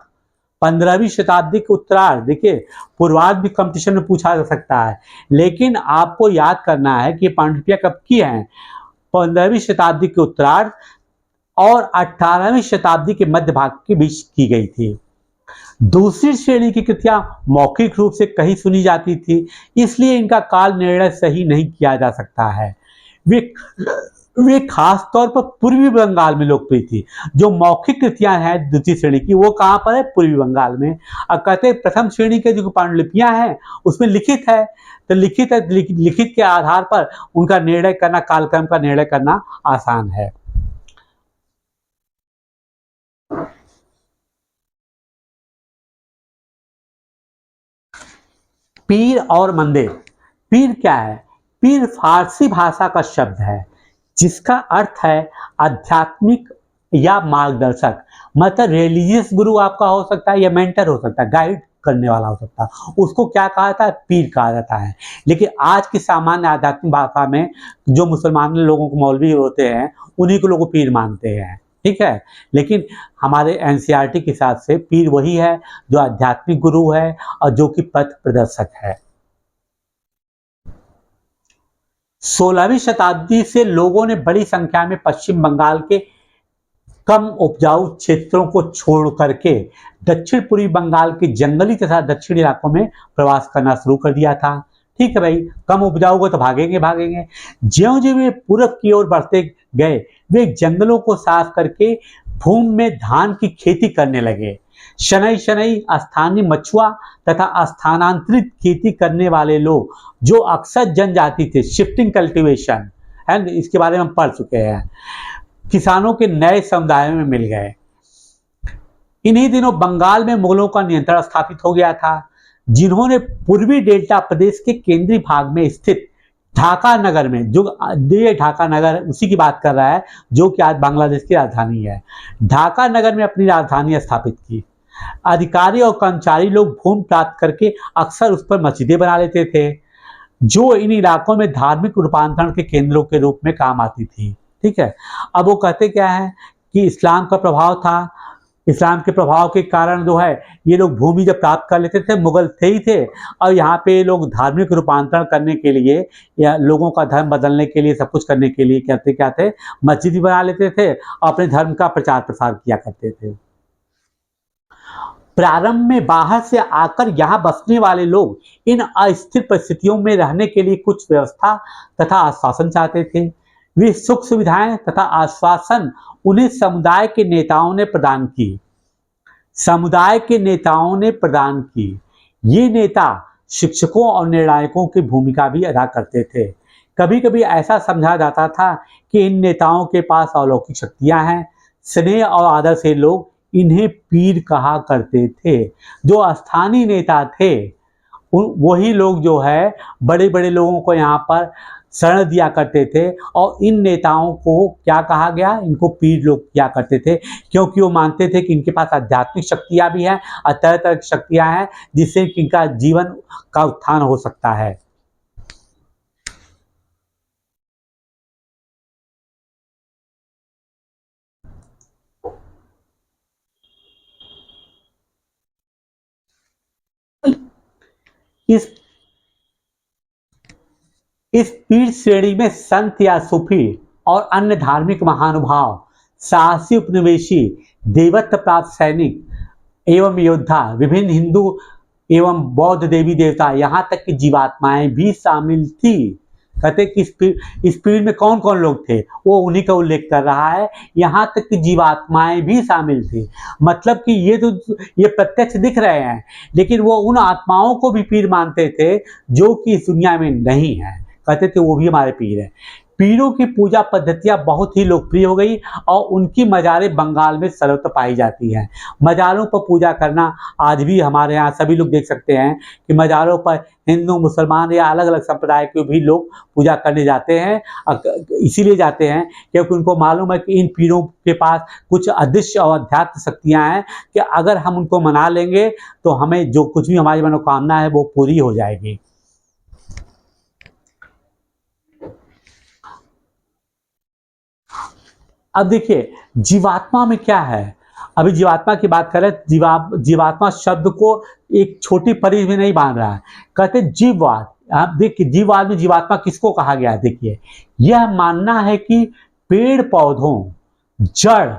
15वीं शताब्दी के उत्तरार्ध, देखिए पूर्वार्ध भी कंपटीशन में पूछा जा सकता है, लेकिन आपको याद करना है कि पांडुलिपियां कब की हैं, 15वीं शताब्दी के उत्तरार्ध और 18वीं शताब्दी के मध्य भाग के बीच की गई थी। दूसरी श्रेणी की कृतियां मौखिक रूप से कहीं सुनी जाती थी, इसलिए इनका काल निर्णय सही नहीं किया जा सकता है। वे खास तौर पर पूर्वी बंगाल में लोकप्रिय थी। जो मौखिक कृतियां हैं द्वितीय श्रेणी की, वो कहाँ पर है, पूर्वी बंगाल में। अब कहते हैं प्रथम श्रेणी के जो पांडुलिपियां हैं उसमें लिखित है, तो लिखित के आधार पर उनका निर्णय करना, कालक्रम का निर्णय करना आसान है। पीर और मंदिर। पीर क्या है? पीर फारसी भाषा का शब्द है जिसका अर्थ है आध्यात्मिक या मार्गदर्शक, मतलब रिलीजियस गुरु आपका हो सकता है या मेंटर हो सकता है, गाइड करने वाला हो सकता है, उसको क्या कहा जाता है, पीर कहा जाता है। लेकिन आज की सामान्य आध्यात्मिक भाषा में जो मुसलमान लोगों को मौलवी होते हैं उन्हीं को लोग पीर मानते हैं, ठीक है। लेकिन हमारे एनसीईआरटी के हिसाब से पीर वही है जो आध्यात्मिक गुरु है और जो कि पथ प्रदर्शक है। 16वीं शताब्दी से लोगों ने बड़ी संख्या में पश्चिम बंगाल के कम उपजाऊ क्षेत्रों को छोड़ करके दक्षिण पूर्वी बंगाल के जंगली तथा दक्षिणी इलाकों में प्रवास करना शुरू कर दिया था। ठीक है भाई, कम उपजाऊ को तो भागेंगे। ज्यों-ज्यों वे पूरब की ओर बढ़ते गए, वे जंगलों को साफ करके भूमि में धान की खेती करने लगे। शनई स्थानीय मछुआ तथा स्थानांतरित खेती करने वाले लोग जो अक्सर जनजाति थे, शिफ्टिंग कल्टीवेशन है, इसके बारे में हम पढ़ चुके हैं, किसानों के नए समुदायों में मिल गए। इन्हीं दिनों बंगाल में मुगलों का नियंत्रण स्थापित हो गया था, जिन्होंने पूर्वी डेल्टा प्रदेश के केंद्रीय भाग में स्थित ढाका नगर में, जो ये ढाका नगर उसी की बात कर रहा है जो कि आज बांग्लादेश की राजधानी है, ढाका नगर में अपनी राजधानी स्थापित की। अधिकारी और कर्मचारी लोग भूमि प्राप्त करके अक्सर उस पर मस्जिदें बना लेते थे, जो इन इलाकों में धार्मिक रूपांतरण के केंद्रों के रूप में काम आती थी। ठीक है, अब वो कहते क्या है कि इस्लाम का प्रभाव था, इस्लाम के प्रभाव के कारण जो है ये लोग भूमि जब प्राप्त कर लेते थे, मुगल थे ही थे, और यहाँ पे लोग धार्मिक रूपांतरण करने के लिए या लोगों का धर्म बदलने के लिए, सब कुछ करने के लिए कहते क्या थे, मस्जिद बना लेते थे और अपने धर्म का प्रचार प्रसार किया करते थे। प्रारंभ में बाहर से आकर यहाँ बसने वाले लोग इन अस्थिर परिस्थितियों में रहने के लिए कुछ व्यवस्था तथा आश्वासन चाहते थे। वे सुख सुविधाएं तथा आश्वासन उन्हें समुदाय के नेताओं ने प्रदान की। ये नेता शिक्षकों और निर्णायकों की भूमिका भी अदा करते थे। कभी कभी ऐसा समझा जाता था कि इन नेताओं के पास अलौकिक शक्तियां हैं। स्नेह और आदर से लोग इन्हें पीर कहा करते थे। जो स्थानीय नेता थे वही लोग जो है बड़े बड़े लोगों को यहाँ पर शरण दिया करते थे, और इन नेताओं को क्या कहा गया, इनको पीर लोग किया करते थे, क्योंकि वो मानते थे कि इनके पास आध्यात्मिक शक्तियाँ भी हैं और तरह तरह की शक्तियाँ हैं जिससे इनका जीवन का उत्थान हो सकता है। इस पीर श्रेणी में संत या सूफी और अन्य धार्मिक महानुभाव, साहसी उपनिवेशी, देवत्व प्राप्त सैनिक एवं योद्धा, विभिन्न हिंदू एवं बौद्ध देवी देवता, यहाँ तक कि जीवात्माएं भी शामिल थी। कहते कि इस पीढ़ी में कौन कौन लोग थे, वो उन्हीं का उल्लेख कर रहा है। यहाँ तक कि जीवात्माएं भी शामिल थी, मतलब कि ये प्रत्यक्ष दिख रहे हैं, लेकिन वो उन आत्माओं को भी पीर मानते थे जो कि इस दुनिया में नहीं है। कहते थे वो भी हमारे पीर है। पीरों की पूजा पद्धतियां बहुत ही लोकप्रिय हो गई और उनकी मज़ारें बंगाल में सर्वत्र पाई जाती हैं। मज़ारों पर पूजा करना आज भी हमारे यहाँ सभी लोग देख सकते हैं कि मज़ारों पर हिंदू, मुसलमान या अलग-अलग संप्रदाय के भी लोग पूजा करने जाते हैं। इसीलिए जाते हैं क्योंकि उनको मालूम है कि इन पीरों के पास कुछ अदृश्य और अध्यात्म शक्तियाँ हैं कि अगर हम उनको मना लेंगे तो हमें जो कुछ भी हमारी मनोकामना है वो पूरी हो जाएगी। अब देखिए जीवात्मा में क्या है, अभी जीवात्मा की बात करें, जीवात्मा शब्द को एक छोटी परिधि में नहीं बांध रहा है, कहते जीववाद। आप देखिए जीववाद में जीवात्मा किसको कहा गया है, देखिए यह मानना है कि पेड़ पौधों, जड़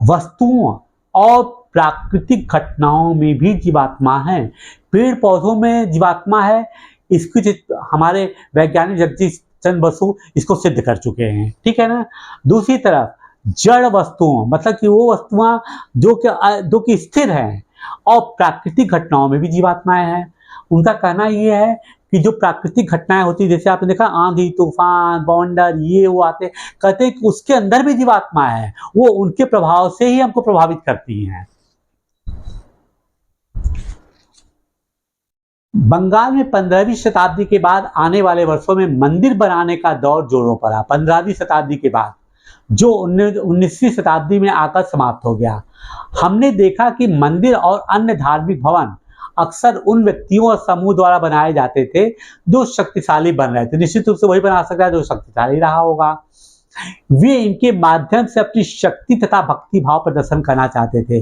वस्तुओं और प्राकृतिक घटनाओं में भी जीवात्मा है। पेड़ पौधों में जीवात्मा है, इसकी हमारे वैज्ञानिक जगदीश चंद्र बसु इसको सिद्ध कर चुके हैं, ठीक है ना। दूसरी तरफ जड़ वस्तुओं मतलब कि वो वस्तुआं जो कि स्थिर हैं और प्राकृतिक घटनाओं में भी जीवात्माएं हैं। उनका कहना ये है कि जो प्राकृतिक घटनाएं होती जैसे आपने देखा आंधी तूफान बवंडर ये वो आते, कहते हैं कि उसके अंदर भी जीवात्मा है, वो उनके प्रभाव से ही हमको प्रभावित करती हैं। बंगाल में 15वीं शताब्दी के बाद आने वाले वर्षों में मंदिर बनाने का दौर जोरों पर आ। 15वीं शताब्दी के बाद जो 19वीं शताब्दी में आकर समाप्त हो गया। हमने देखा कि मंदिर और अन्य धार्मिक भवन अक्सर उन व्यक्तियों और समूह द्वारा बनाए जाते थे जो शक्तिशाली बन रहे थे। निश्चित रूप से वही बना सकता है जो शक्तिशाली रहा होगा। वे इनके माध्यम से अपनी शक्ति तथा भक्ति भाव प्रदर्शन करना चाहते थे।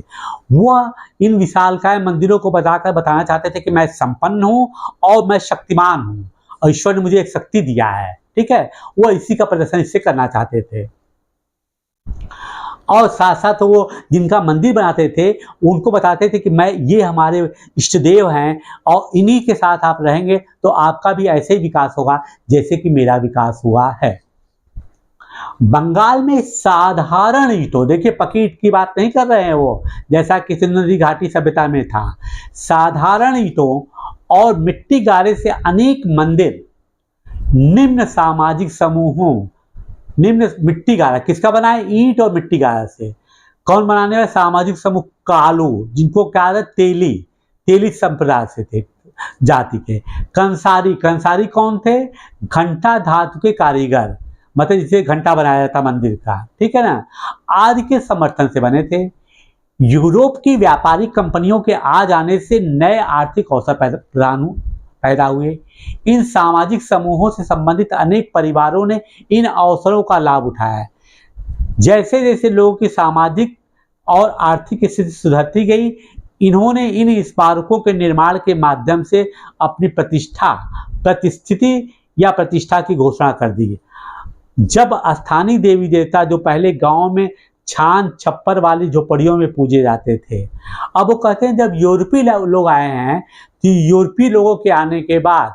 वह इन विशालकाय मंदिरों को बताकर बताना चाहते थे कि मैं संपन्न हूं और मैं शक्तिमान हूं और ईश्वर ने मुझे एक शक्ति दिया है, ठीक है। वह इसी का प्रदर्शन इससे करना चाहते थे और साथ साथ वो जिनका मंदिर बनाते थे उनको बताते थे कि मैं ये हमारे इष्ट देव हैं और इन्हीं के साथ आप रहेंगे तो आपका भी ऐसे ही विकास होगा जैसे कि मेरा विकास हुआ है। बंगाल में साधारण ईंटों, देखिए पक्की ईंट की बात नहीं कर रहे हैं वो, जैसा कि सिंधु नदी घाटी सभ्यता में था। साधारण ईंटों और मिट्टी गारे से अनेक मंदिर निम्न सामाजिक समूहों, निम्न मिट्टी गारा किसका बना है, ईंट और मिट्टी गारा से। कौन बनाने वाले, सामाजिक समूह कालू, जिनको क्या है तेली, तेली संप्रदाय से थे जाति के। कंसारी, कंसारी कौन थे, घंटा धातु के कारीगर, मतलब जिसे घंटा बनाया जाता मंदिर का, ठीक है ना, आदि के समर्थन से बने थे। यूरोप की व्यापारिक कंपनियों के आ जाने से नए आर्थिक अवसर पैदा हुए। इन सामाजिक समूहों से संबंधित अनेक परिवारों ने इन अवसरों का लाभ उठाया। जैसे जैसे लोगों की सामाजिक और आर्थिक स्थिति सुधरती गई, इन्होंने इन स्मारकों के निर्माण के माध्यम से अपनी प्रतिष्ठिति या प्रतिष्ठा की घोषणा कर दी। जब स्थानीय देवी देवता जो पहले गांव में छान छप्पर वाली झोपड़ियों में पूजे जाते थे, अब वो कहते हैं जब यूरोपीय लोग आए हैं तो यूरोपीय लोगों के आने के बाद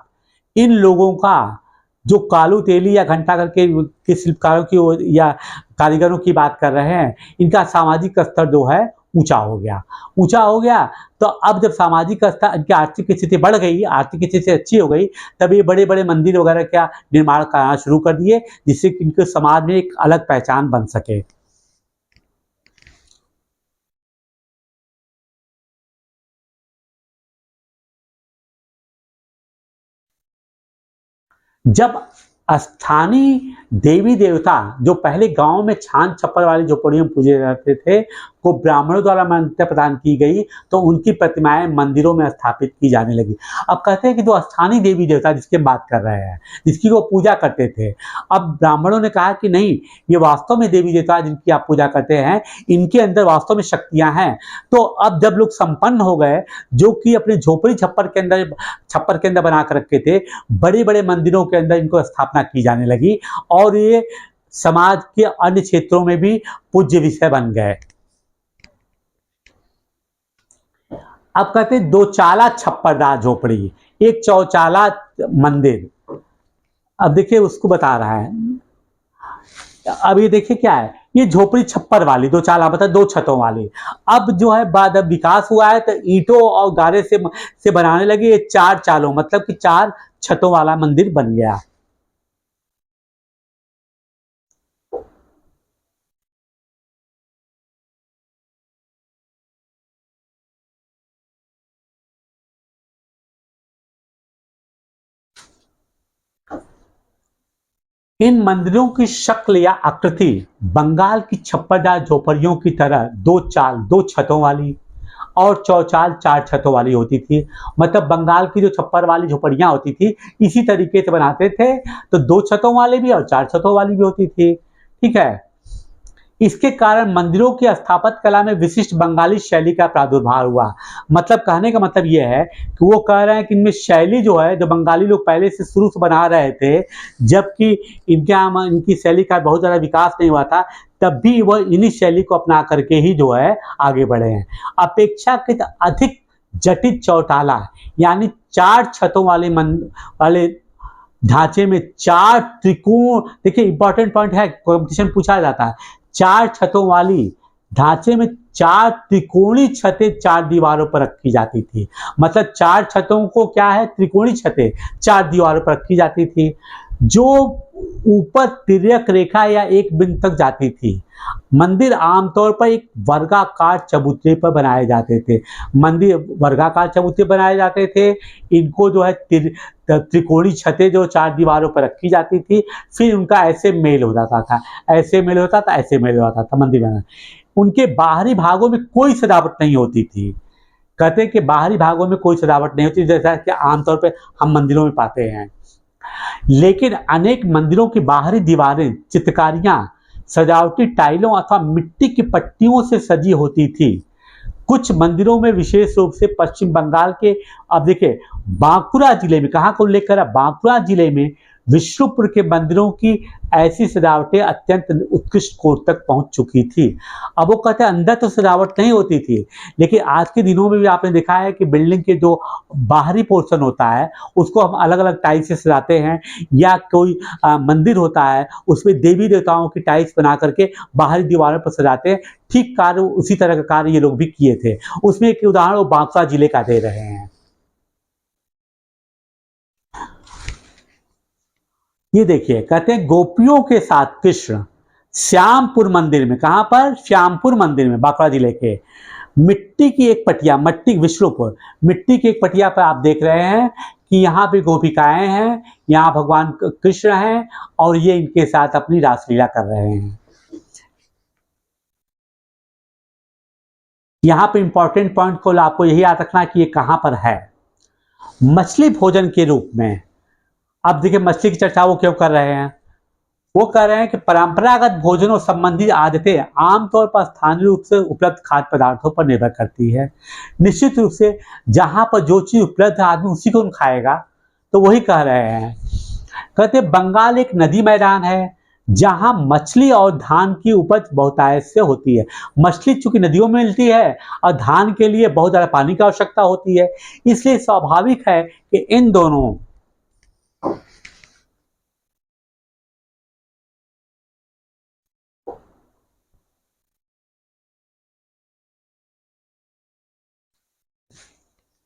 इन लोगों का जो कालू तेली या घंटा करके के शिल्पकारों की या कारीगरों की बात कर रहे हैं, इनका सामाजिक स्तर जो है ऊंचा हो गया। तो अब जब सामाजिक स्तर, इनकी आर्थिक स्थिति बढ़ गई, आर्थिक स्थिति अच्छी हो गई, तब ये बड़े बड़े मंदिर वगैरह का निर्माण करना शुरू कर दिए जिससे कि इनके समाज में एक अलग पहचान बन सके। जब स्थानीय देवी देवता जो पहले गांव में छान छप्पर वाली झोपड़ियों में पूजे जाते थे को ब्राह्मणों द्वारा मान्यता प्रदान की गई तो उनकी प्रतिमाएं मंदिरों में स्थापित की जाने लगी। अब कहते हैं कि जो स्थानीय देवी देवता जिसकी बात कर रहे हैं, जिसकी वो पूजा करते थे, अब ब्राह्मणों ने कहा कि नहीं, ये वास्तव में देवी देवता जिनकी आप पूजा करते हैं, इनके अंदर वास्तव में शक्तियां हैं। तो अब जब लोग संपन्न हो गए, जो कि अपने झोपड़ी छप्पर के अंदर बना कर रखे थे, बड़े बड़े मंदिरों के अंदर इनको स्थापना की जाने लगी और ये समाज के अन्य क्षेत्रों में भी पूज्य विषय बन गए। अब कहते हैं दो चाला छप्परदार झोपड़ी, एक चौचाला मंदिर। अब देखिए उसको बता रहा है, अब ये देखिए क्या है, ये झोपड़ी छप्पर वाली दो चाला मतलब दो छतों वाली। अब जो है बाद विकास हुआ है तो ईंटों और गारे से बनाने लगे, ये चार चालों मतलब कि चार छतों वाला मंदिर बन गया। इन मंदिरों की शक्ल या आकृति बंगाल की छप्परदार झोपड़ियों की तरह दो छतों वाली और चौचाल 4 छतों वाली होती थी। मतलब बंगाल की जो छप्पर वाली झोपड़ियां होती थी इसी तरीके से बनाते थे, तो 2 छतों वाली भी और 4 छतों वाली भी होती थी। ठीक है। इसके कारण मंदिरों की स्थापत्य कला में विशिष्ट बंगाली शैली का प्रादुर्भाव हुआ। मतलब कहने का मतलब यह है कि वो कह रहे हैं कि इनमें शैली जो है, जो बंगाली लोग पहले से शुरू से बना रहे थे, जबकि इनके यहाँ इनकी शैली का बहुत ज़्यादा विकास नहीं हुआ था, तब भी वह इन्हीं शैली को अपना करके ही जो है आगे बढ़े हैं। अपेक्षाकृत अधिक जटिल चौटाला यानी 4 छतों वाले ढांचे में 4 त्रिकोण, देखिए इंपॉर्टेंट पॉइंट है, कॉम्पिटिशन पूछा जाता है। 4 छतों वाली ढांचे में 4 त्रिकोणीय छतें 4 दीवारों पर रखी जाती थी। मतलब 4 छतों को क्या है, त्रिकोणीय छतें 4 दीवारों पर रखी जाती थी, जो ऊपर तिर्यक रेखा या एक बिंदु तक जाती थी। मंदिर आमतौर पर एक वर्गाकार चबूतरे पर बनाए जाते थे। मंदिर वर्गाकार चबूतरे बनाए जाते थे। इनको जो है त्रिकोणीय छतें जो 4 दीवारों पर रखी जाती थी, फिर उनका ऐसे मेल हो जाता था, ऐसे मेल होता था, ऐसे मेल होता था मंदिर बना। उनके बाहरी भागों में कोई सजावट नहीं होती थी। कहते हैं कि बाहरी भागों में कोई सजावट नहीं होती, जैसा कि आमतौर पर हम मंदिरों में पाते हैं। लेकिन अनेक मंदिरों की बाहरी दीवारें चित्रकारियां सजावटी टाइलों अथवा मिट्टी की पट्टियों से सजी होती थी। कुछ मंदिरों में विशेष रूप से पश्चिम बंगाल के, अब देखिए बांकुरा जिले में, कहाँ का उल्लेख करा, बांकुरा जिले में विष्णुपुर के मंदिरों की ऐसी सजावटें अत्यंत उत्कृष्ट कोट तक पहुंच चुकी थी। अब वो कहते हैं अंदर तो सजावट नहीं होती थी, लेकिन आज के दिनों में भी आपने देखा है कि बिल्डिंग के जो बाहरी पोर्शन होता है उसको हम अलग अलग टाइल्स से सजाते हैं, या कोई मंदिर होता है उसमें देवी देवताओं की टाइल्स बना करके बाहरी दीवारों पर सजाते हैं। ठीक कार्य उसी तरह का कार्य ये लोग भी किए थे। उसमें एक उदाहरण वो बांकुरा जिले का दे रहे हैं। ये देखिए, कहते हैं गोपियों के साथ कृष्ण श्यामपुर मंदिर में, कहां पर, श्यामपुर मंदिर में, बांकुड़ा जिले के, मिट्टी की एक पटिया, मट्टी विष्णुपुर, मिट्टी की एक पटिया पर आप देख रहे हैं कि यहाँ पे गोपिकाएं हैं, यहाँ भगवान कृष्ण हैं और ये इनके साथ अपनी रासलीला कर रहे हैं। यहाँ पे इंपॉर्टेंट पॉइंट को आपको यही याद रखना कि ये कहां पर है। मछली भोजन के रूप में, अब देखिए मछली की चर्चा वो क्यों कर रहे हैं, वो कह रहे हैं कि परंपरागत भोजनों संबंधी आदतें आमतौर पर स्थानीय रूप से उपलब्ध खाद्य पदार्थों पर निर्भर करती है। निश्चित रूप से जहां पर जो चीज उपलब्ध है आदमी उसी को खाएगा, तो वही कह रहे हैं। कहते बंगाल एक नदी मैदान है जहां मछली और धान की उपज बहुतायत से होती है। मछली चूंकि नदियों में मिलती है और धान के लिए बहुत ज्यादा पानी की आवश्यकता होती है, इसलिए स्वाभाविक है कि इन दोनों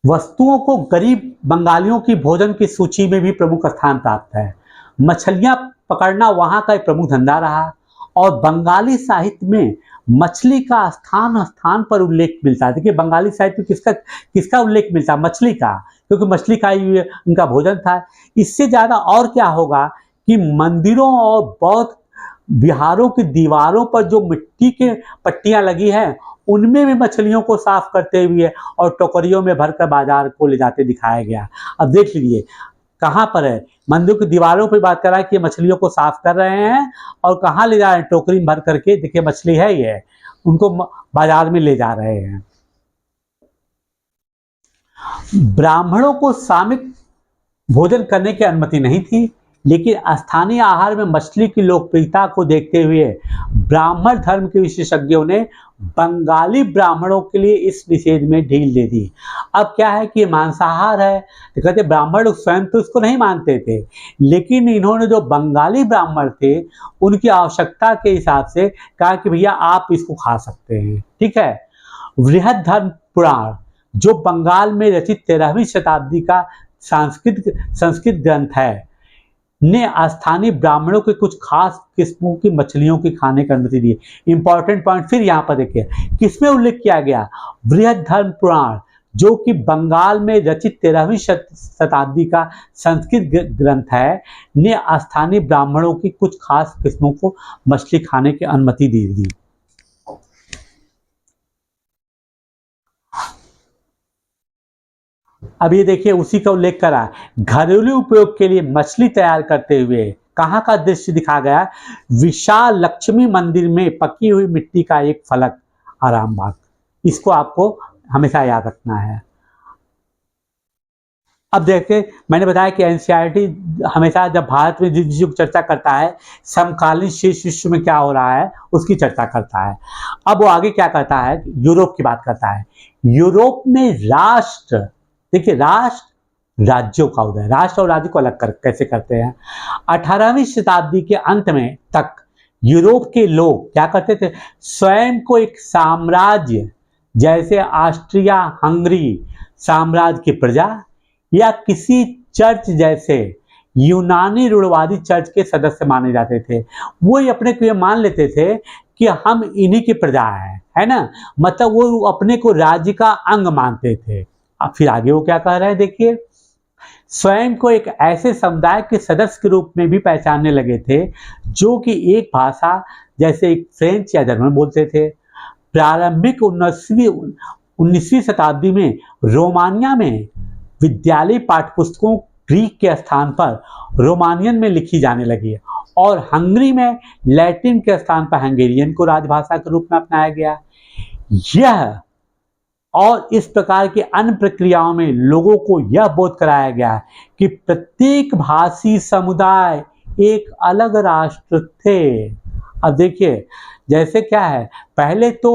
वस्तुओं को गरीब बंगालियों की भोजन की सूची में भी प्रमुख स्थान प्राप्त है। मछलियां पकड़ना वहां का एक प्रमुख धंधा रहा और बंगाली साहित्य में मछली का स्थान स्थान पर उल्लेख मिलता है। देखिए बंगाली साहित्य में किसका किसका उल्लेख मिलता है, मछली का, क्योंकि मछली का ही इनका भोजन था। इससे ज्यादा और क्या होगा कि मंदिरों और बौद्ध विहारों की दीवारों पर जो मिट्टी के पट्टियां लगी हैं उनमें भी मछलियों को साफ करते हुए और टोकरियों में भरकर बाजार को ले जाते दिखाया गया। अब देख लीजिए कहाँ पर है, मंदिर की दीवारों पर बात कर रहा है कि मछलियों को साफ कर रहे हैं और कहाँ ले जा रहे हैं, टोकरी में भर करके, देखिए मछली है ये, उनको बाजार में ले जा रहे हैं। ब्राह्मणों को सामूहिक भोजन करने की अनुमति नहीं थी, लेकिन स्थानीय आहार में मछली की लोकप्रियता को देखते हुए ब्राह्मण धर्म के विशेषज्ञों ने बंगाली ब्राह्मणों के लिए इस निषेध में ढील दे दी। अब क्या है कि मांसाहार है, तो कहते ब्राह्मण लोग स्वयं तो इसको नहीं मानते थे, लेकिन इन्होंने जो बंगाली ब्राह्मण थे उनकी आवश्यकता के हिसाब से कहा कि भैया आप इसको खा सकते हैं। ठीक है। वृहद धर्म पुराण जो बंगाल में रचित 13वीं शताब्दी का संस्कृत ग्रंथ है, ने स्थानीय ब्राह्मणों के कुछ खास किस्मों की मछलियों की खाने की अनुमति दी। इंपॉर्टेंट पॉइंट फिर यहाँ पर देखिए किसमें उल्लेख किया गया, बृहद धर्म पुराण जो कि बंगाल में रचित 13वीं शताब्दी का संस्कृत ग्रंथ है, ने स्थानीय ब्राह्मणों की कुछ खास किस्मों को मछली खाने की अनुमति दे दी। अब ये देखिए उसी का उल्लेख करा, घरेलू उपयोग के लिए मछली तैयार करते हुए कहाँ का दृश्य दिखा गया, विशाल लक्ष्मी मंदिर में पकी हुई मिट्टी का एक फलक, आराम बाग। इसको आपको हमेशा याद रखना है। अब देखिए मैंने बताया कि एनसीईआरटी हमेशा जब भारत में जिस चीज़ों की चर्चा करता है, समकालीन शेष विश्व में क्या हो रहा है उसकी चर्चा करता है। अब वो आगे क्या करता है, यूरोप की बात करता है। यूरोप में राष्ट्र, देखिए राष्ट्र राज्यों का उदय, राष्ट्र और राज्य को अलग कैसे करते हैं। 18वीं शताब्दी के अंत में तक यूरोप के लोग क्या करते थे, स्वयं को एक साम्राज्य जैसे ऑस्ट्रिया हंगरी साम्राज्य की प्रजा या किसी चर्च जैसे यूनानी रूढ़वादी चर्च के सदस्य माने जाते थे। वो ही अपने को ये मान लेते थे कि हम इन्हीं की प्रजा है ना, मतलब वो अपने को राज्य का अंग मानते थे। अब फिर आगे वो क्या कह रहे हैं, देखिए, स्वयं को एक ऐसे समुदाय के सदस्य के रूप में भी पहचानने लगे थे जो कि एक भाषा जैसे फ्रेंच या जर्मन बोलते थे। प्रारंभिक 19वीं शताब्दी में रोमानिया में विद्यालय पाठ्यपुस्तकों ग्रीक के स्थान पर रोमानियन में लिखी जाने लगी और हंगरी में लैटिन के स्थान पर हंगेरियन को राजभाषा के रूप में अपनाया गया। यह और इस प्रकार की अन्य प्रक्रियाओं में लोगों को यह बोध कराया गया कि प्रत्येक भाषी समुदाय एक अलग राष्ट्र थे। अब देखिए जैसे क्या है, पहले तो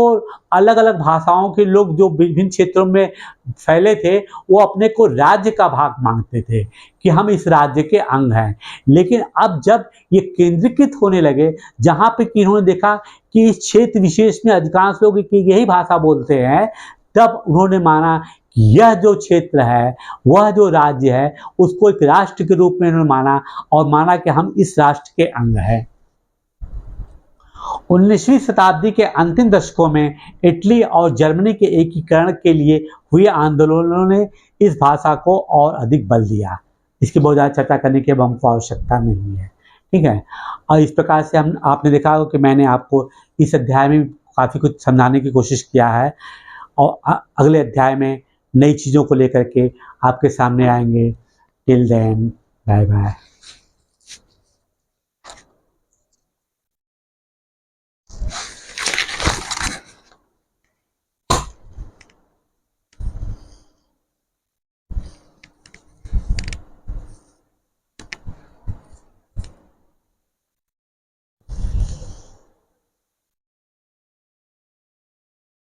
अलग अलग भाषाओं के लोग जो विभिन्न क्षेत्रों में फैले थे वो अपने को राज्य का भाग मानते थे कि हम इस राज्य के अंग हैं। लेकिन अब जब ये केंद्रीकृत होने लगे, जहाँ पे कि इन्होंने देखा कि इस क्षेत्र विशेष में अधिकांश लोग यही भाषा बोलते हैं, तब उन्होंने माना कि यह जो क्षेत्र है, वह जो राज्य है, उसको एक राष्ट्र के रूप में उन्होंने माना और माना कि हम इस राष्ट्र के अंग हैं। 19वीं शताब्दी के अंतिम दशकों में इटली और जर्मनी के एकीकरण के लिए हुए आंदोलनों ने इस भाषा को और अधिक बल दिया। इसकी बहुत ज़्यादा चर्चा करने की अब हमको आवश्यकता नहीं है, ठीक है। और इस प्रकार से आपने देखा होगा कि मैंने आपको इस अध्याय में काफ़ी कुछ समझाने की कोशिश किया है और अगले अध्याय में नई चीज़ों को लेकर के आपके सामने आएंगे। Till then bye bye.